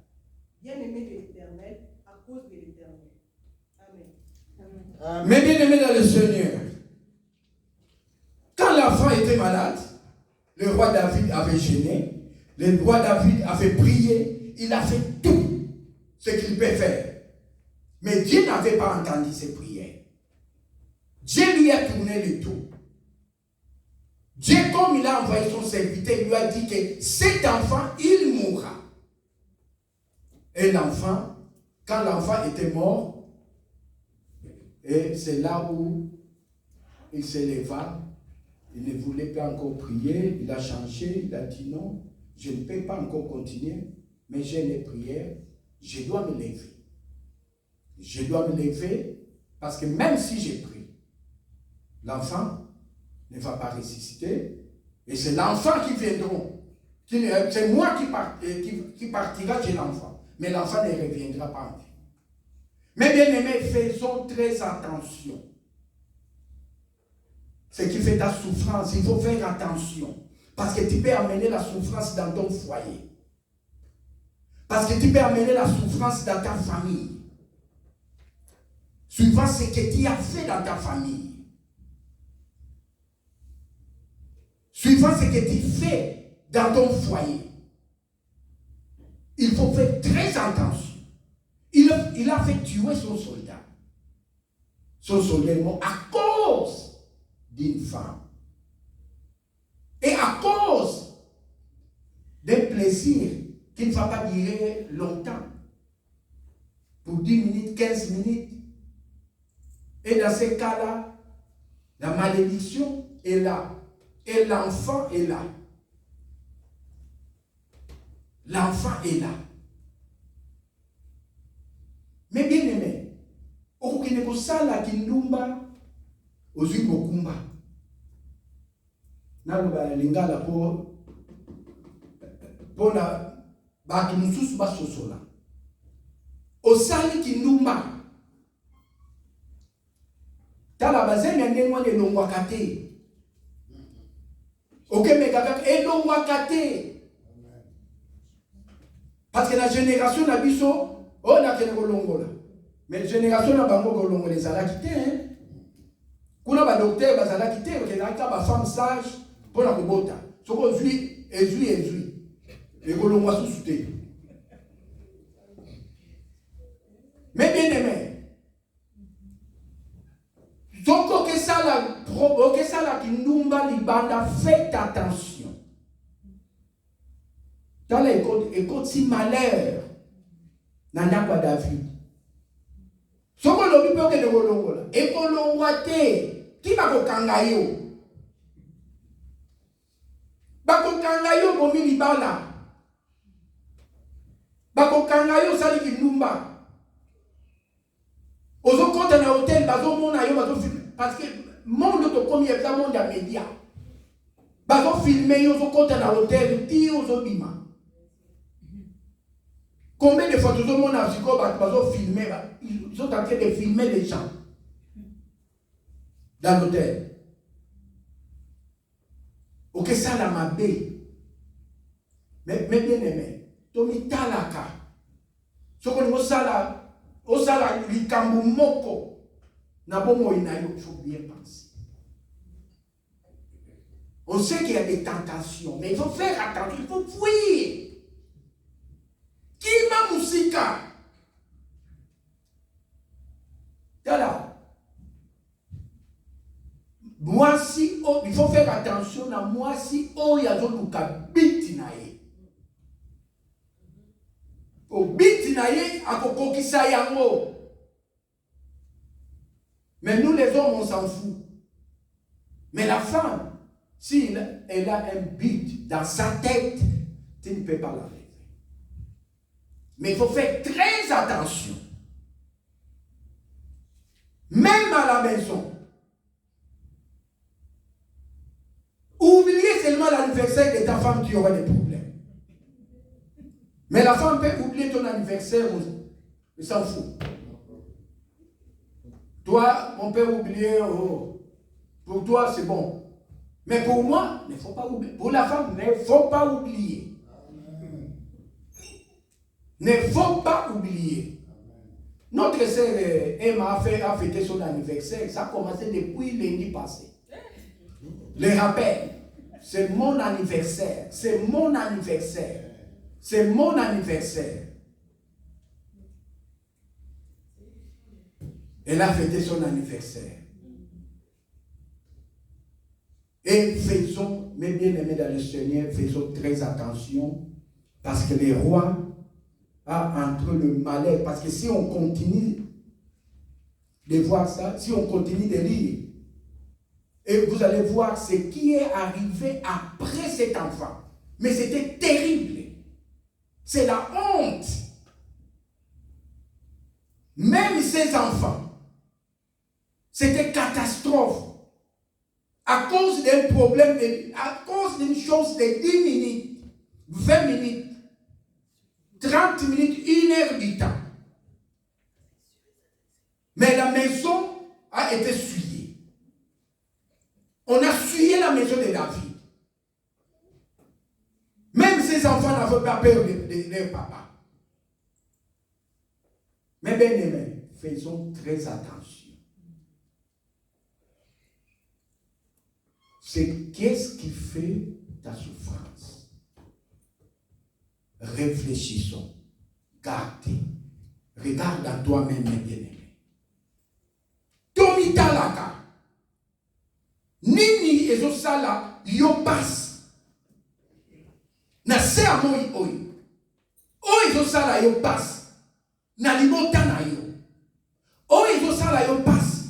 B: bien-aimé de l'Éternel, à cause de l'Éternel. Amen.
A: Mais bien-aimé dans le Seigneur, quand l'enfant était malade, le roi David avait gêné, le roi David avait prié, il a fait tout ce qu'il peut faire. Mais Dieu n'avait pas entendu ses prières. Dieu lui a tourné le dos. Dieu, comme il a envoyé son serviteur, il lui a dit que cet enfant, il mourra. Et l'enfant, quand l'enfant était mort, et c'est là où il se leva, il ne voulait pas encore prier, il a changé, il a dit non, je ne peux pas encore continuer, mais j'ai les prières, je dois me lever. Je dois me lever parce que même si j'ai prié, l'enfant ne va pas ressusciter et c'est l'enfant qui viendra. C'est moi qui partira chez l'enfant, mais l'enfant ne reviendra pas en vie. Mais bien aimés, faisons très attention. Ce qui fait ta souffrance, il faut faire attention. Parce que tu peux amener la souffrance dans ton foyer. Parce que tu peux amener la souffrance dans ta famille. Suivant ce que tu as fait dans ta famille. Suivant ce que tu fais dans ton foyer. Il faut faire très attention. Il a fait tuer son soldat. Son soldat est mort à cause d'une femme. Et à cause d'un plaisir qui ne va pas durer longtemps. Pour 10 minutes, 15 minutes. Et dans ces cas-là, la malédiction est là. Et l'enfant est là. L'enfant est là. Mais bien aimé, au Kineposala Kindumba, aux Ugokumba. Naloba lingala pour la Bakimusus Basosola. Au Sali Kindumba. Tala bazenya ndengwa le longwakate. Ok, mais kaka et longwakate. Parce que la génération d'Abisso, on a qu'elle longola. Mais la génération d'Abango longola, les ala quitté, hein. Kuna ba docteur bazala quitté, parce que la ba femme sage pour la robota. Soko zui. Et golongwa sous-souté. Mais bien aimé. Donc, que ça la kindumba libanda, faites attention. Dans l'école, si malheur, nana pas David. Soko lobi pe ke de golongola. E kolongwate, qui va kokanga yo? Ba kokanga yo bomi libanda. Ba kokanga yo sali kindumba. Ozo compte na hôtel bazo mona yo bazo filmer parce que monde to comme il y a monde à média bazo filmer yo ozo compte na hôtel ti ozo bima combien de fois ozo mona psycho bazo filmer ils sont en train de filmer les gens dans l'hôtel. OK, ça la mabé mais bien aimé to mi talaka soko ni sala osala likambo moko Il faut bien penser. On sait qu'il y a des tentations, mais il faut faire attention, il faut fuir. Qui m'a musika? Voilà. Moi si, oh, il faut faire attention à moi si, oh, il y a d'autres bitinaye. Au bitinaye, à kokokisa yango. Mais nous les hommes, on s'en fout. Mais la femme, si elle a un but dans sa tête, tu ne peux pas l'arrêter. Mais il faut faire très attention. Même à la maison. Oubliez seulement l'anniversaire de ta femme, tu auras des problèmes. Mais la femme peut oublier ton anniversaire, elle s'en fout. Toi, on peut oublier, oh, pour toi c'est bon. Mais pour moi, il ne faut pas oublier. Pour la femme, il ne faut pas oublier. Il ne faut pas oublier. Notre sœur Emma a fêté son anniversaire. Ça a commencé depuis lundi passé. Les rappels, c'est mon anniversaire. C'est mon anniversaire. C'est mon anniversaire. Elle a fêté son anniversaire. Et faisons, mes bien-aimés dans le Seigneur, faisons très attention, parce que les rois ont entre le malheur. Parce que si on continue de voir ça, si on continue de lire, et vous allez voir ce qui est arrivé après cet enfant. Mais c'était terrible. C'est la honte. Même ces enfants, c'était catastrophe. À cause d'un problème, à cause d'une chose de 10 minutes, 20 minutes, 30 minutes, 1 heure du temps. Mais la maison a été souillée. On a souillé la maison de David. Même ses enfants n'avaient pas peur de leur papa. Mais bien aimés, faisons très attention. C'est qu'est-ce qui fait ta souffrance? Réfléchissons. Gardez. Regarde à toi-même, mes bien-aimés. Tomita laka. Nini ezosala yo passe. Na se amoi oi. O ezosala yo passe. Na libota na yo. O ezosala yo passe.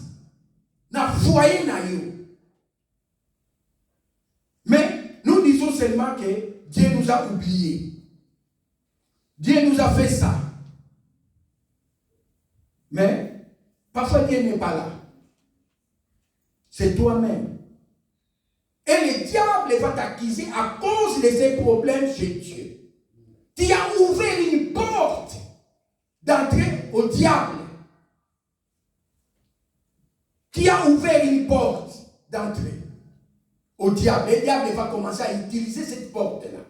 A: Na foyer na yo. Mais nous disons seulement que Dieu nous a oubliés. Dieu nous a fait ça. Mais parfois Dieu n'est pas là. C'est toi-même. Et le diable va t'accuser à cause de ces problèmes chez Dieu. Tu as ouvert une porte d'entrer au diable. Tu as ouvert une porte d'entrer au diable. Le diable va commencer à utiliser cette porte-là.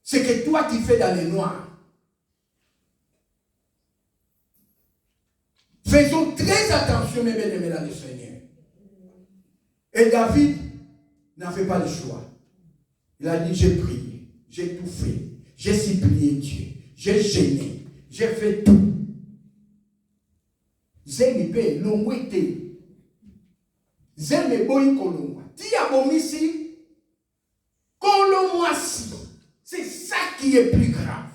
A: C'est que toi tu fais dans le noir. Faisons très attention, mes bien-aimés dans le Seigneur. Et David n'avait pas le choix. Il a dit, j'ai prié, j'ai tout fait, j'ai supplié Dieu, j'ai gêné, j'ai fait tout. Zénipé, l'ongwete. Zénéboi kolongwa. Tia bomisi, kolomwasi. C'est ça qui est plus grave.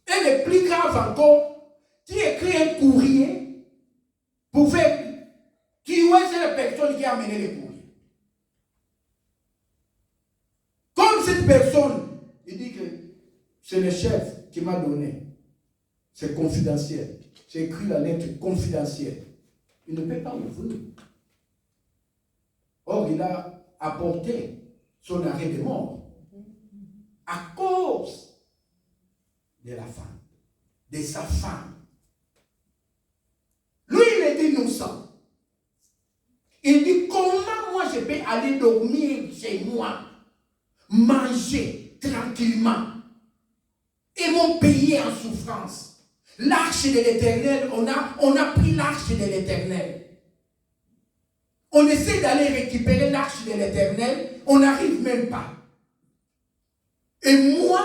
A: Et le plus grave encore, tu écris un courrier pour faire tuer cette personne qui a amené le courrier. Comme cette personne, il dit que c'est le chef qui m'a donné. C'est confidentiel. J'ai écrit la lettre confidentielle. Il ne peut pas ouvrir. Or, il a apporté son arrêt de mort à cause de la femme, de sa femme. Lui, il est innocent. Il dit, comment moi je peux aller dormir chez moi, manger tranquillement, et mon pays en souffrance. l'arche de l'Éternel, on a pris l'arche de l'Éternel. On essaie d'aller récupérer l'arche de l'Éternel, on n'arrive même pas. Et moi,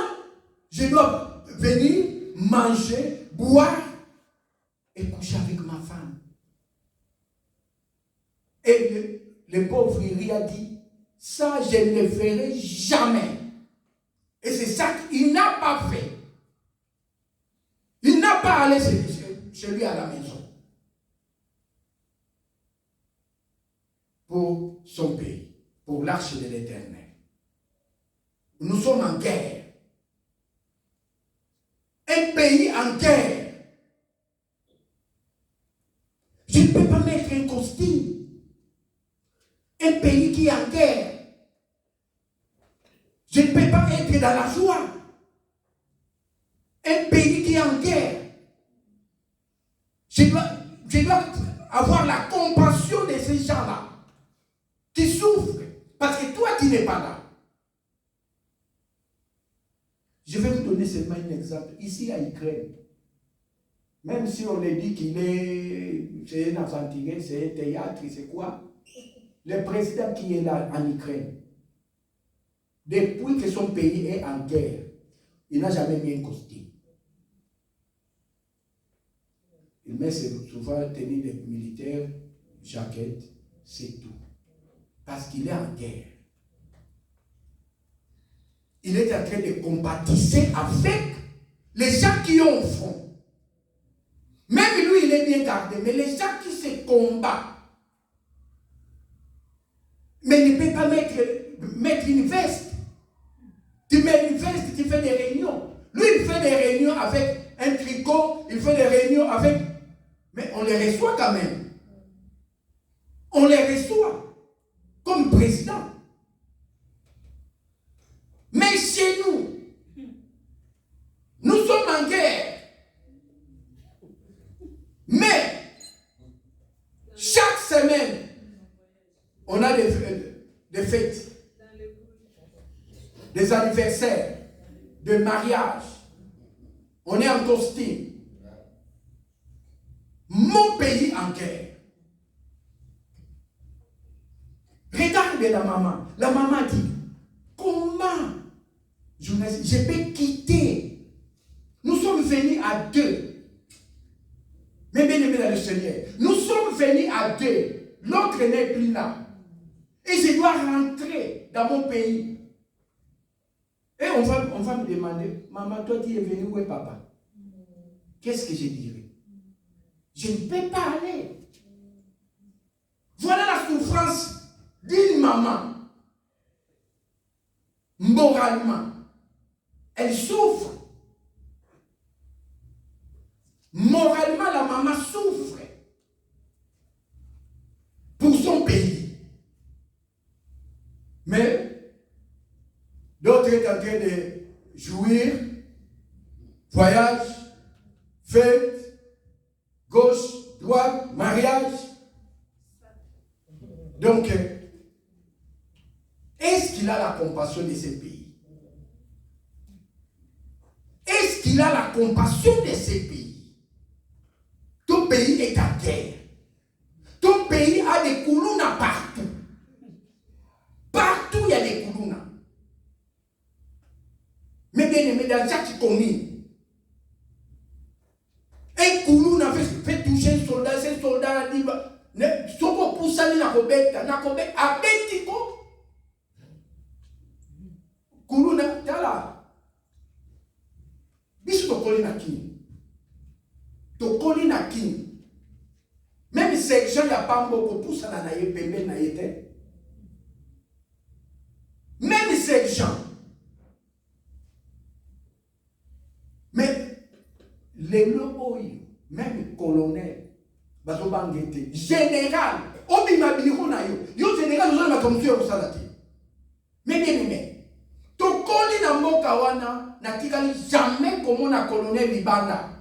A: je dois venir manger, boire et coucher avec ma femme. Et le pauvre Iri a dit, ça je ne le ferai jamais. Et c'est ça qu'il n'a pas fait. Il n'a pas allé chez lui à la maison. Pour son pays, pour l'arche de l'Éternel. Nous sommes en guerre. Un pays en guerre. Je ne peux pas mettre un costume. Un pays qui est en guerre. Je ne peux pas être dans la joie. Un pays qui est en guerre. Je dois avoir la compassion de ces gens-là qui souffrent parce que toi tu n'es pas là. Je vais vous donner seulement un exemple. Ici à Ukraine, même si on le dit c'est un aventurier, c'est un théâtre, c'est quoi? Le président qui est là en Ukraine, depuis que son pays est en guerre, il n'a jamais mis un costume. Il met souvent tenue de militaire, jaquette, c'est tout. Parce qu'il est en guerre. Il est en train de compatisser avec les gens qui ont fond. Même lui, il est bien gardé, mais les gens qui se combattent, mais il ne peut pas mettre une veste. Tu mets une veste, tu fais des réunions. Lui, il fait des réunions avec un tricot, il fait des réunions avec... Mais on les reçoit quand même. On les reçoit comme président. Mais chez nous, nous sommes en guerre. Mais chaque semaine, on a des fêtes, des anniversaires, des mariages. On est en costume. Mon pays en guerre. Regardez la maman. La maman dit, comment je peux quitter? Nous sommes venus à deux. Mais bien aimé dans le Seigneur, nous sommes venus à deux. L'autre n'est plus là. Et je dois rentrer dans mon pays. Et on va me demander, maman, toi tu es venu où est papa? Qu'est-ce que je dirais? Je ne peux pas aller. Voilà la souffrance d'une maman. Moralement, elle souffre. Moralement, la maman souffre pour son pays. Mais d'autres sont en train de jouir, voyage, fête, gauche, droite, mariage. Donc, est-ce qu'il a la compassion de ces pays? Est-ce qu'il a la compassion de ces pays? Ton pays est en guerre. Ton pays a des koulouna partout. Partout, il y a des koulouna. Mais bien aimé, dans chaque commune, un koulouna fait toucher un soldat, ce soldat a dit, soko poussani na kobeta, abetiko. Koulouna, tala. Biso tokoli na kini. Tokoli na kini. Même ces gens, il n'y a pas beaucoup pour ça, même ces gens. Mais les lobos, même colonel, général, yo général, nous avons comme ça au salati. Mais bien aimé, tokoli na mboka wana, na tikali jamais comme on a colonel libanda.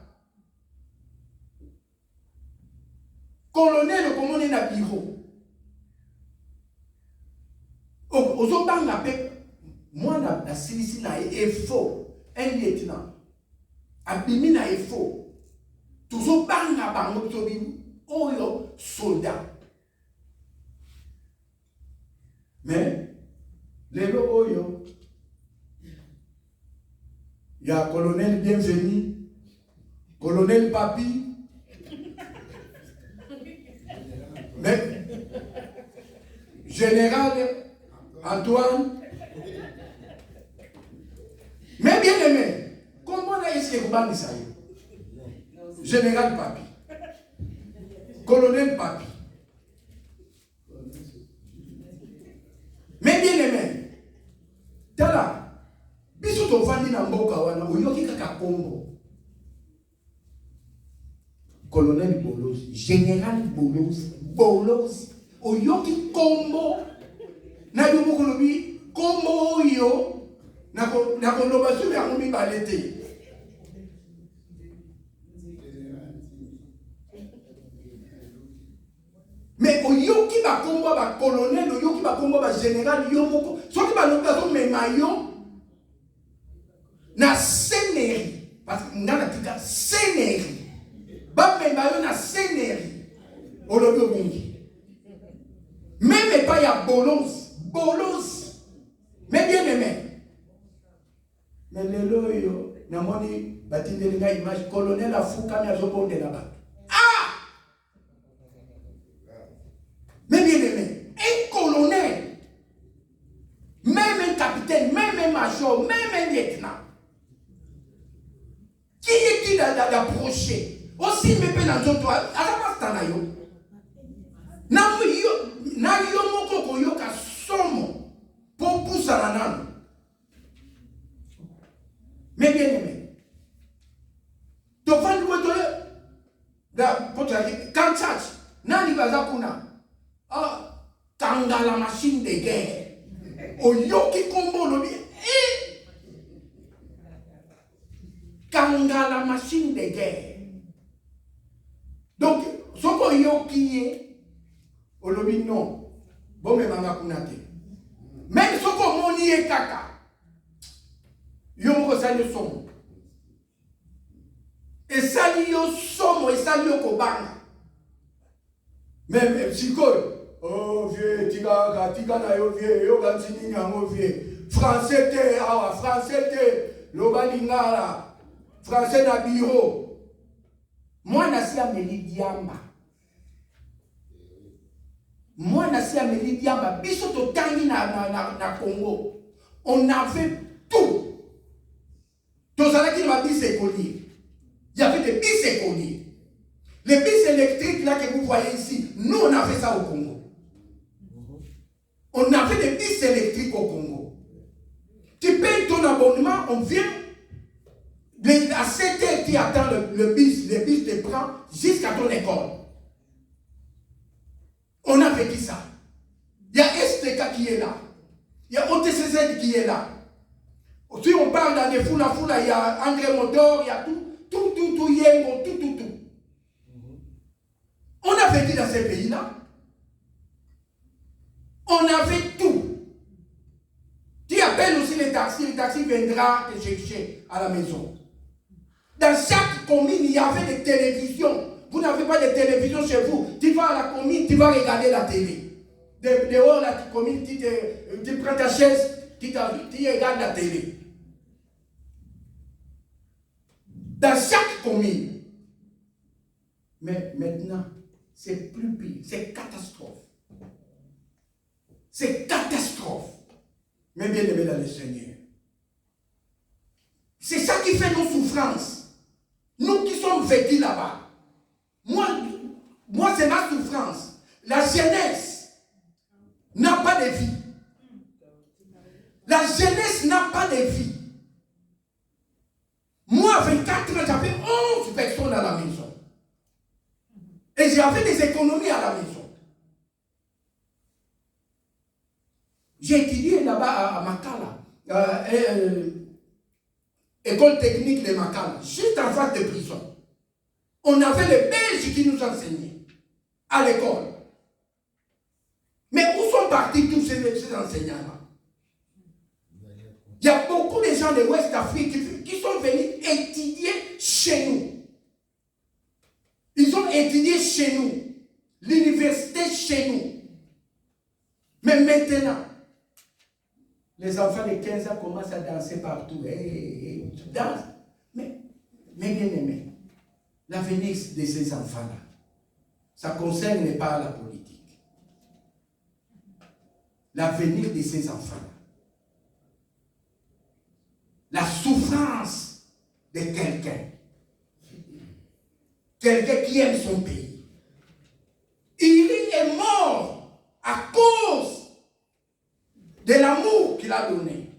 A: Colonel, comme on est dans le bureau. Ozobanga pe, moi na silisi na faux, un lieutenant. Abimi na faux. Toujours banga bango tobi oyo soldat. Mais les oyo il y a colonel Bienvenu, colonel Papi, mais général Antoine. Mais bien aimé, comment est-ce que vous parlez ça? Général Papi, colonel Papi. Mais bien aimé, tala, biso to vandi na mboka wana, oyoki kaka Congo. Colonel Bolos, général Bolos, oyoki Combo, na yomo kolobi, Combo yo, na koloba su ya ngomi balete. Mais oyoki ba Combo ba colonel, oyoki ba Combo ba général yomoko, soki ba lokazo memayo, na Sénéri, parce que ngana tika Sénéri. Ba memayo na Sénéri. Olobi obungi. Même pas ya Bolos. Mais bien aimé. Mais le loyo, namoni batindelinga image colonel afuka mi azobonde na bato. Ah! Mais bien aimé, un colonel, même un capitaine, même un major, même un lieutenant, qui est-il d'approcher? Aussi, me peut dans d'autres, à la base, na yo moko koyoka somo pour pousser la nana. Mais bien aimé, tu vas nous dire, quand tchatch, nani bazakuna, kanga la machine de guerre, oyoki kombo lobi, kanga la machine de guerre. Donc, ce qu'on y a qui est, on le dit non. Bon, mais manga kunate. Même ce qu'on y est kaka, yon ko sali somo. Et sali yo somo, et sali yo kobanga. Même psycho, oh vieux, tiga na yo vieux, yo gantini nyango vieux. Français te, lobalingala, français na bureau. Moi, je suis Amélie Diamba. Biso to tangi na Congo. On avait tout. Tous ceux qui m'ont dit c'est collier. Il y avait des bus écoliers. Les bus électriques là que vous voyez ici, nous on a fait ça au Congo. On avait des bus électriques au Congo. Tu payes ton abonnement, on vient. À 7 heures, tu attends le bus te prend jusqu'à ton école. On a vécu ça. Il y a STK qui est là. Il y a OTCZ qui est là. Si on parle dans des foulas, il y a André Motor, il y a tout, Yengo, tout. On a vécu dans ces pays-là. On avait tout. Tu appelles aussi le taxi viendra te chercher à la maison. Dans chaque commune, il y avait des télévisions. Vous n'avez pas de télévision chez vous. Tu vas à la commune, tu vas regarder la télé. Dehors, la commune, tu prends ta chaise, tu regardes la télé. Dans chaque commune. Mais maintenant, c'est plus pire. C'est catastrophe. C'est catastrophe. Mais bien aimé dans le Seigneur. C'est ça qui fait nos souffrances. Nous qui sommes vécus là-bas. Moi c'est ma souffrance. La jeunesse n'a pas de vie. La jeunesse n'a pas de vie. Moi, à 24 ans, j'avais 11 personnes à la maison. Et j'avais des économies à la maison. J'ai étudié là-bas à Makala. École technique de Makala, juste en face de prison. On avait les Belges qui nous enseignaient à l'école. Mais où sont partis tous ces enseignants-là? Il y a beaucoup de gens de l'Ouest Afrique qui sont venus étudier chez nous. Ils ont étudié chez nous. L'université chez nous. Mais maintenant, les enfants de 15 ans commencent à danser partout. Tu danses. Mais bien aimé, l'avenir de ces enfants-là, ça ne concerne pas la politique. L'avenir de ces enfants-là. La souffrance de quelqu'un. Quelqu'un qui aime son pays. Il est mort à cause de l'amour qu'il a donné.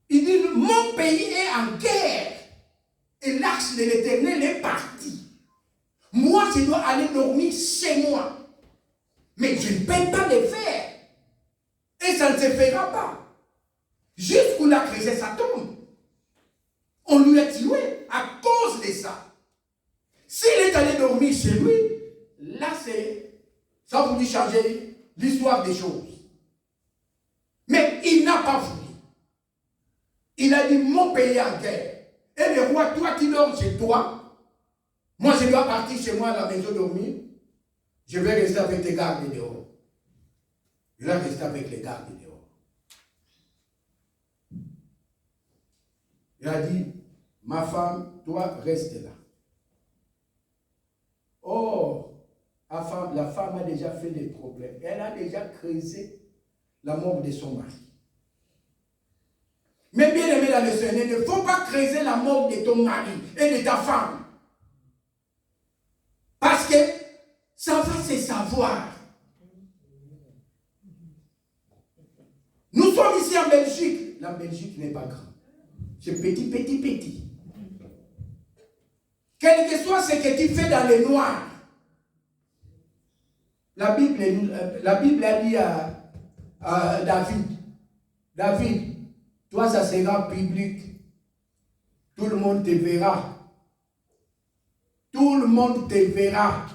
A: Il dit, mon pays est en guerre. Et l'arche de l'Éternel est parti. Moi, je dois aller dormir chez moi. Mais je ne peux pas le faire. Et ça ne se fera pas. Jusqu'où la creusé sa tombe. On lui a tué à cause de ça. S'il est allé dormir chez lui, là ça va lui changer l'histoire des choses. Mais il n'a pas voulu. Il a dit, mon pays est en guerre. Et le roi, toi qui dors chez toi, moi je dois partir chez moi à la maison dormir. Je vais rester avec les gardes dehors. Il va rester avec les gardes dehors. Il a dit, ma femme, toi, reste là. Or, la femme a déjà fait des problèmes. Elle a déjà creusé la mort de son mari. Mais bien aimé dans le Seigneur, il ne faut pas creuser la mort de ton mari et de ta femme. Parce que ça va se savoir. Nous sommes ici en Belgique. La Belgique n'est pas grande. C'est petit, petit, petit. Quel que soit ce que tu fais dans le noir, la Bible a dit à David, toi ça sera public. Tout le monde te verra. Tout le monde te verra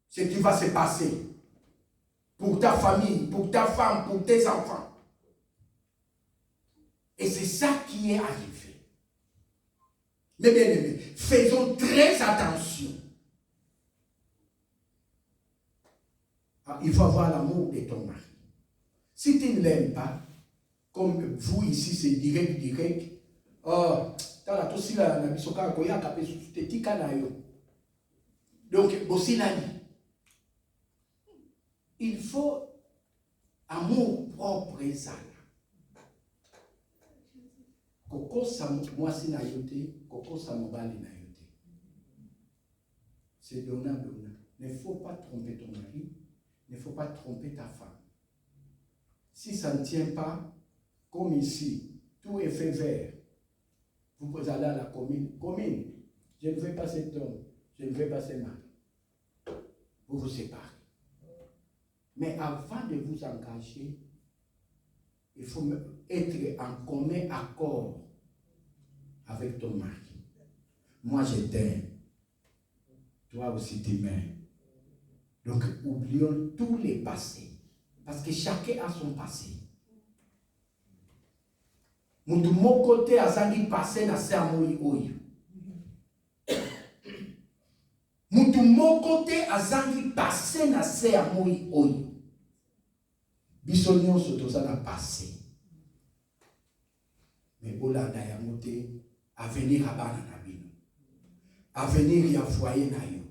A: ce qui va se passer. Pour ta famille, pour ta femme, pour tes enfants. Et c'est ça qui est arrivé. Mais bien aimé, faisons très attention. Il faut avoir l'amour de ton mari. Si tu ne l'aimes pas, comme vous ici, c'est direct. Donc, il faut amour propre et ça. Koko samwasi na yote, koko samobali na yote. C'est donnant. Ne faut pas tromper ton mari, ne faut pas tromper ta femme. Si ça ne tient pas, comme ici, tout est fait vert. Vous pouvez aller à la commune. Commune, je ne veux pas cet homme, je ne veux pas ce mari. Vous vous séparez. Mais avant de vous engager, il faut être en commun accord avec ton mari. Moi, je t'aime. Toi aussi, tu m'aimes. Donc, oublions tous les passés. Parce que chacun a son passé. Mutu mokote azangi passé na se amoi oyo. Mutu mokote azangi passé na se amoi oyo. Biso nyonso tozana passé. Mais bolanda ya mote avenir abana na bino. Avenir ya foyer na yo.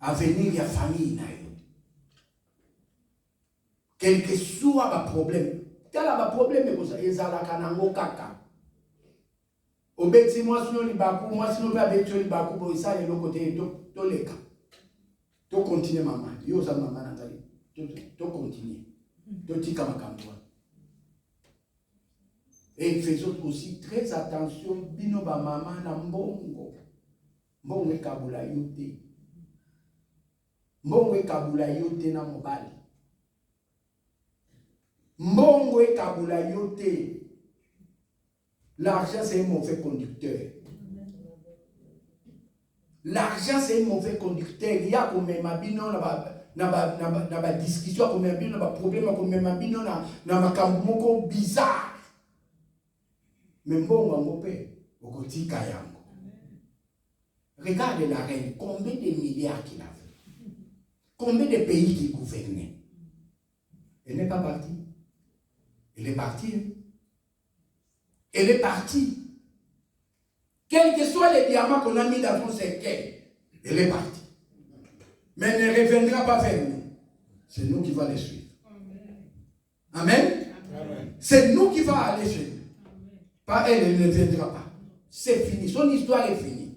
A: Avenir ya famille na yo. Quel que soit le problème, tel est problème, ils ont la canango kaka. Obeti moi sinon libaku, moi sinon pas beti libaku, pour ça les côté to leka. To continuer maman, yo ça maman nangali. To continuer. To tika makambo. Et faisons aussi très attention bino ba maman na mbongo. Mbongo kabula yote. Mbongo kabula yote na mobali. Mbongo et kabula yote. L'argent c'est un mauvais conducteur. L'argent c'est un mauvais conducteur. Il y a comme mabino na discussion comme mabino na problème comme mabino na makambo bizarre. Mais mbongo ngope okotika yango. Regarde la reine, combien de milliards qu'il avait. Combien de pays qu'il gouvernait. Elle n'est pas partie. Elle est partie. Elle est partie. Quels que soient les diamants qu'on a mis dans son cercueil, elle est partie. Mais elle ne reviendra pas vers nous. C'est nous qui va les suivre. Amen. Amen. C'est nous qui va aller chez nous. Pas elle, elle ne viendra pas. C'est fini. Son histoire est finie.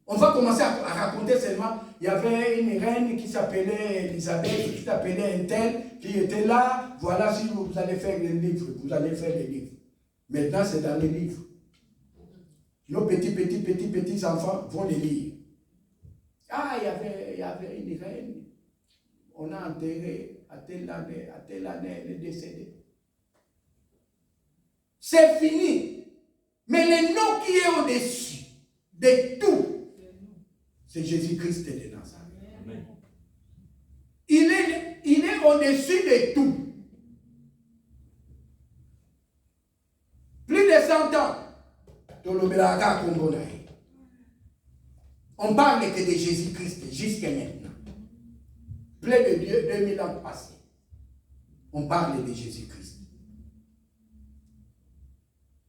A: On va commencer à raconter seulement. Il y avait une reine qui s'appelait Elisabeth, qui s'appelait un tel, qui était là. Voilà, si vous allez faire les livres, vous allez faire les livres. Maintenant, c'est dans les livres. Nos petits enfants vont les lire. Ah, il y avait une reine. On a enterré à telle année, elle est décédée. C'est fini. Mais le nom qui est au-dessus de tout, c'est Jésus-Christ de Nazareth. Amen. Il est au-dessus de tout. Plus de 100 ans. On parle que de Jésus-Christ jusqu'à maintenant. Plus de 2000 ans passés. On parle de Jésus-Christ.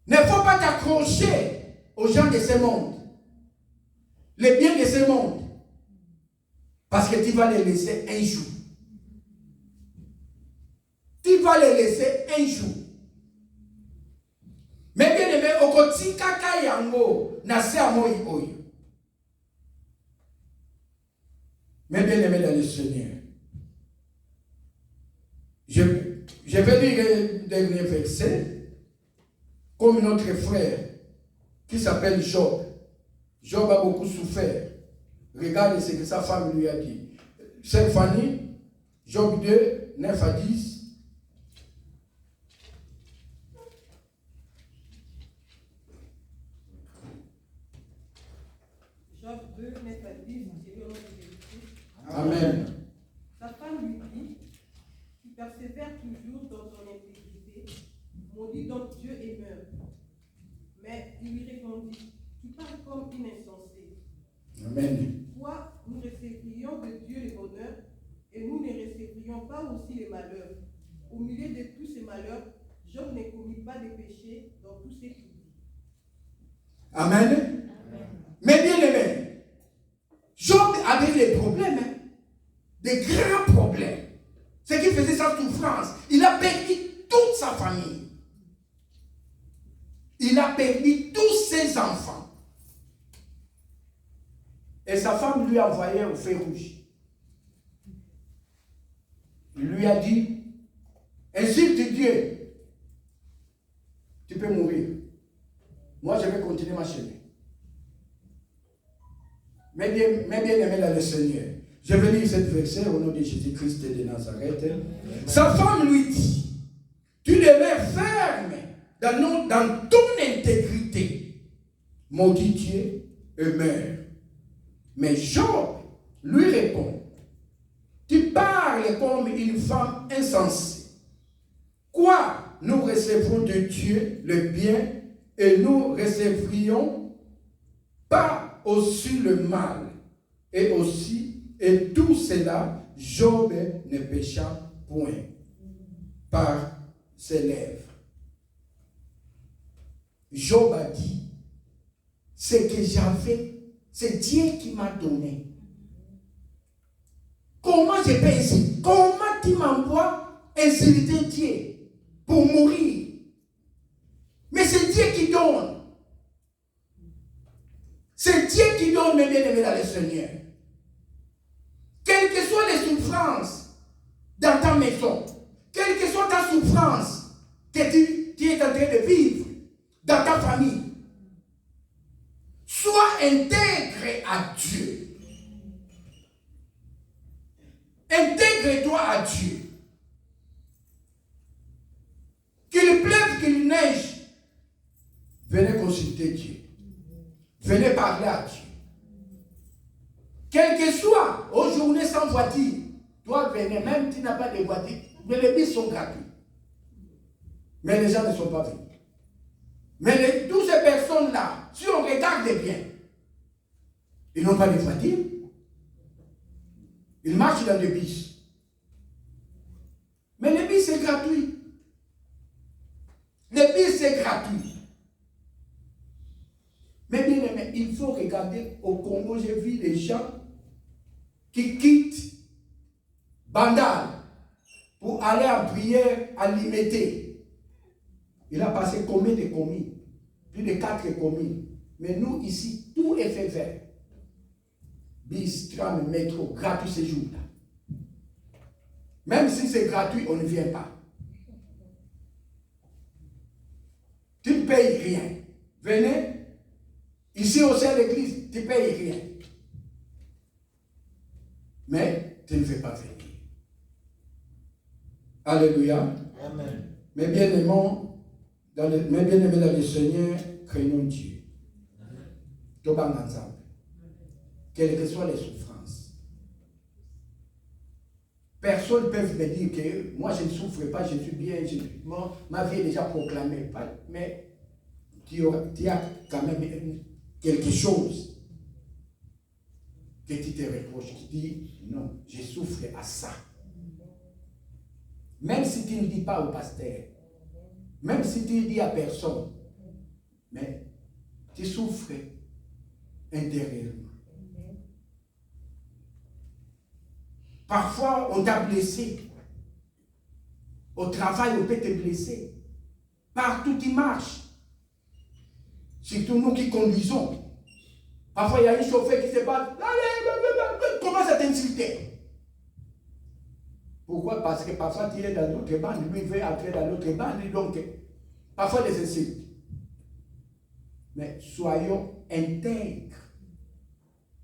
A: Ne faut pas t'accrocher aux gens de ce monde. Les biens de ce monde. Parce que tu vas les laisser un jour. Tu vas les laisser un jour. Mais bien aimé, au côté kaka yango, nasi amoy oyo. Mais bien aimé dans le Seigneur. Je vais lire le dernier verset. Comme notre frère qui s'appelle Job. Job a beaucoup souffert. Regarde ce que sa femme lui a dit. Sœur Fanny, Job 2, 9 à 10.
B: Job 2, 9 à 10, c'est le nom de Jésus.
A: Amen.
B: Sa femme lui dit, tu persévères toujours dans ton intégrité, maudit donc Dieu et meurs. Mais il lui répondit, tu parles comme une insensée.
A: Amen.
B: Quoi, nous recevrions de Dieu le bonheur et nous ne recevrions pas aussi les malheurs. Au milieu de tous ces malheurs, Job ne commit pas de péché dans tout ce qu'il dit.
A: Amen. Amen. Mais bien aimé, Job avait des problèmes, hein? Des grands problèmes. Ce qui faisait sa souffrance. Il a perdu toute sa famille. Il a perdu tous ses enfants. Et sa femme lui a envoyé au feu rouge. Il lui a dit, insulte Dieu, tu peux mourir. Moi, je vais continuer ma chemin. Mais bien aimé dans le Seigneur. Je vais lire cette verset au nom de Jésus-Christ de Nazareth. Amen. Sa femme lui dit, tu demeures ferme dans ton intégrité. Maudit Dieu et meurs. Mais Job lui répond, tu parles comme une femme insensée. Quoi, nous recevrons de Dieu le bien et nous recevrions pas aussi le mal. Et tout cela, Job ne pécha point par ses lèvres. Job a dit, ce que j'avais, c'est Dieu qui m'a donné. Comment je peux insulter? Comment tu m'envoies insulter Dieu pour mourir? Mais c'est Dieu qui donne. C'est Dieu qui donne, mes bien-aimés dans le Seigneur. Quelles que soient les souffrances dans ta maison, quelle que soit ta souffrance que tu es en train de vivre dans ta famille, sois intègre à Dieu. Intègre-toi à Dieu. Qu'il pleuve, qu'il neige, venez consulter Dieu. Venez parler à Dieu. Quel que soit, aux journées sans voiture, toi venez, même si tu n'as pas de voiture, mais les bus sont gratuits. Mais les gens ne sont pas venus. Mais toutes ces personnes-là, si on regarde bien, Ils n'ont pas de voiture. Ils marchent dans des bus. Mais les bus, c'est gratuit. Les bus, c'est gratuit. Mais bien aimé, il faut regarder au Congo, j'ai vu des gens qui quittent Bandal pour aller en prière à Limité. Il a passé combien de commis? Plus de 4 commis. Mais nous, ici, tout est fait vert. Bis, tram, métro, gratuit ces jours-là. Même si c'est gratuit, on ne vient pas. Tu ne payes rien. Venez, ici au sein de l'église, tu ne payes rien. Mais tu ne fais pas venir. Alléluia.
C: Amen.
A: Mes bien-aimés dans le Seigneur, craignons Dieu. Tout le monde ensemble. Quelles que soient les souffrances. Personne ne peut me dire que moi je ne souffre pas, je suis bien, ma vie est déjà proclamée. Mais tu as quand même quelque chose que tu te reproches, qui dit non, je souffre à ça. Même si tu ne dis pas au pasteur, même si tu ne dis à personne, mais tu souffres intérieurement. Parfois, on t'a blessé. Au travail, on peut te blesser. Partout tu marches. Surtout nous qui conduisons. Parfois, il y a un chauffeur qui se bat. Allez, commence à t'insulter. Pourquoi? Parce que parfois tu es dans l'autre bande, lui veut entrer dans l'autre bande, donc parfois des insultes. Mais soyons intègres.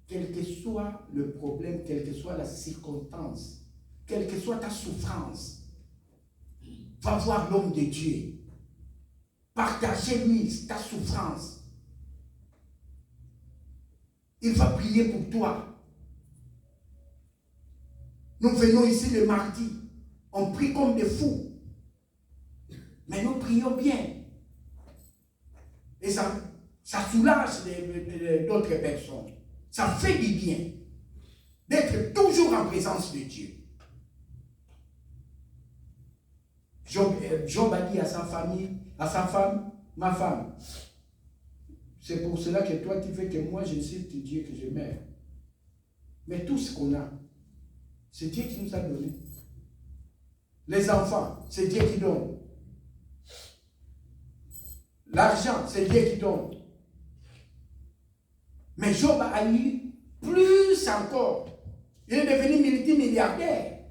A: Quel que soit le problème, quelle que soit la circonstance, quelle que soit ta souffrance, va voir l'homme de Dieu. Partagez-lui ta souffrance. Il va prier pour toi. Nous venons ici le mardi. On prie comme des fous. Mais nous prions bien. Et ça soulage d'autres personnes. Ça fait du bien d'être toujours en présence de Dieu. Job a dit à sa famille, à sa femme, ma femme, c'est pour cela que toi tu fais que moi je cite Dieu que je meurs. Mais tout ce qu'on a, c'est Dieu qui nous a donné. Les enfants, c'est Dieu qui donne. L'argent, c'est Dieu qui donne. Mais Job a eu plus encore. Il est devenu multimilliardaire.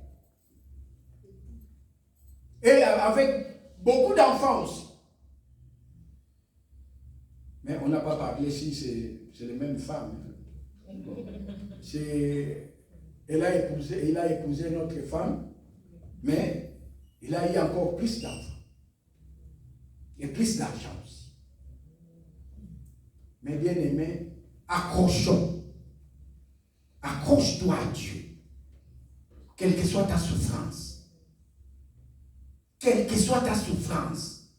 A: Et avec beaucoup d'enfants aussi. Mais on n'a pas parlé si c'est les mêmes femmes. Il a épousé notre femme, mais il a eu encore plus d'enfants. Et plus d'argent aussi. Mais bien aimé, accrochons. Accroche-toi à Dieu. Quelle que soit ta souffrance. Quelle que soit ta souffrance.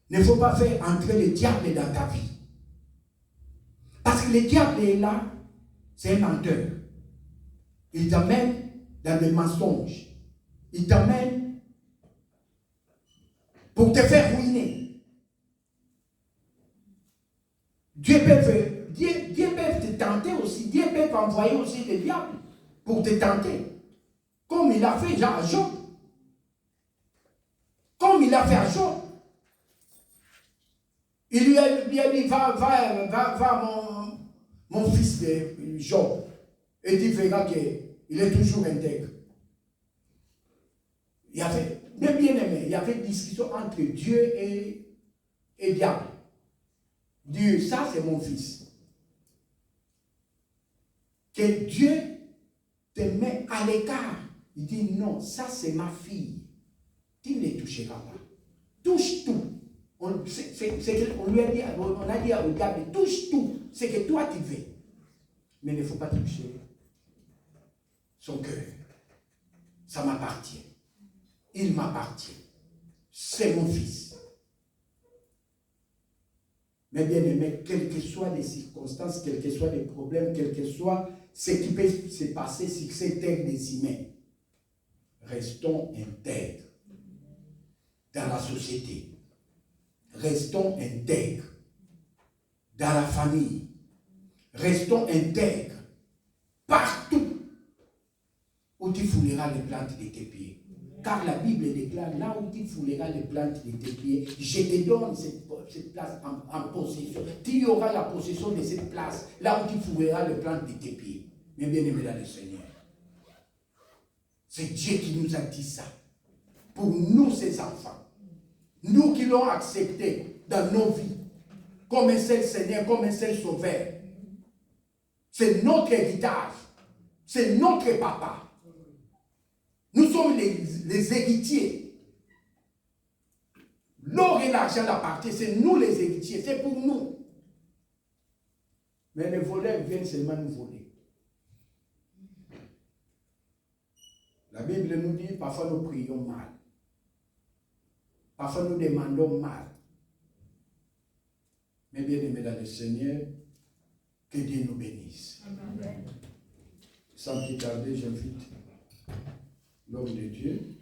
A: Il ne faut pas faire entrer le diable dans ta vie. Parce que le diable est là, c'est un menteur. Il t'amène dans des mensonges. Il t'amène pour te faire ruiner. Dieu peut te tenter aussi. Dieu peut envoyer aussi le diable pour te tenter. Comme il a fait à Job. Comme il a fait à Job. Il lui a dit, va mon fils de Job. Et tu verras qu'il est toujours intègre. Il y avait, bien aimé, il y avait une discussion entre Dieu et diable. Dieu, ça c'est mon fils. Que Dieu te met à l'écart. Il dit non, ça c'est ma fille. Tu ne les toucheras pas. Touche tout. On lui a dit, on a dit au diable, touche tout. C'est que toi tu veux. Mais il ne faut pas toucher son cœur. Ça m'appartient. Il m'appartient. C'est mon fils. Mais bien aimé, quelles que soient les circonstances, quels que soient les problèmes, quel que soit ce qui peut se passer sur cette terre des humains, restons intègres dans la société. Restons intègres dans la famille. Restons intègres partout où tu fouleras les plantes de tes pieds. Car la Bible déclare, là où tu fouleras les plantes de tes pieds, je te donne cette place en possession. Tu auras la possession de cette place, là où tu fouleras les plantes de tes pieds. Mais bien aimé dans le Seigneur, c'est Dieu qui nous a dit ça. Pour nous, ses enfants. Nous qui l'avons accepté dans nos vies, comme un seul Seigneur, comme un seul Sauveur. C'est notre héritage. C'est notre papa. Nous sommes les héritiers. L'or et l'argent appartiennent, c'est nous les héritiers, c'est pour nous. Mais les voleurs viennent seulement nous voler. La Bible nous dit, parfois nous prions mal. Parfois nous demandons mal. Mais bien aimés dans le Seigneur, que Dieu nous bénisse. Amen. Sans plus tarder, j'invite l'homme de Dieu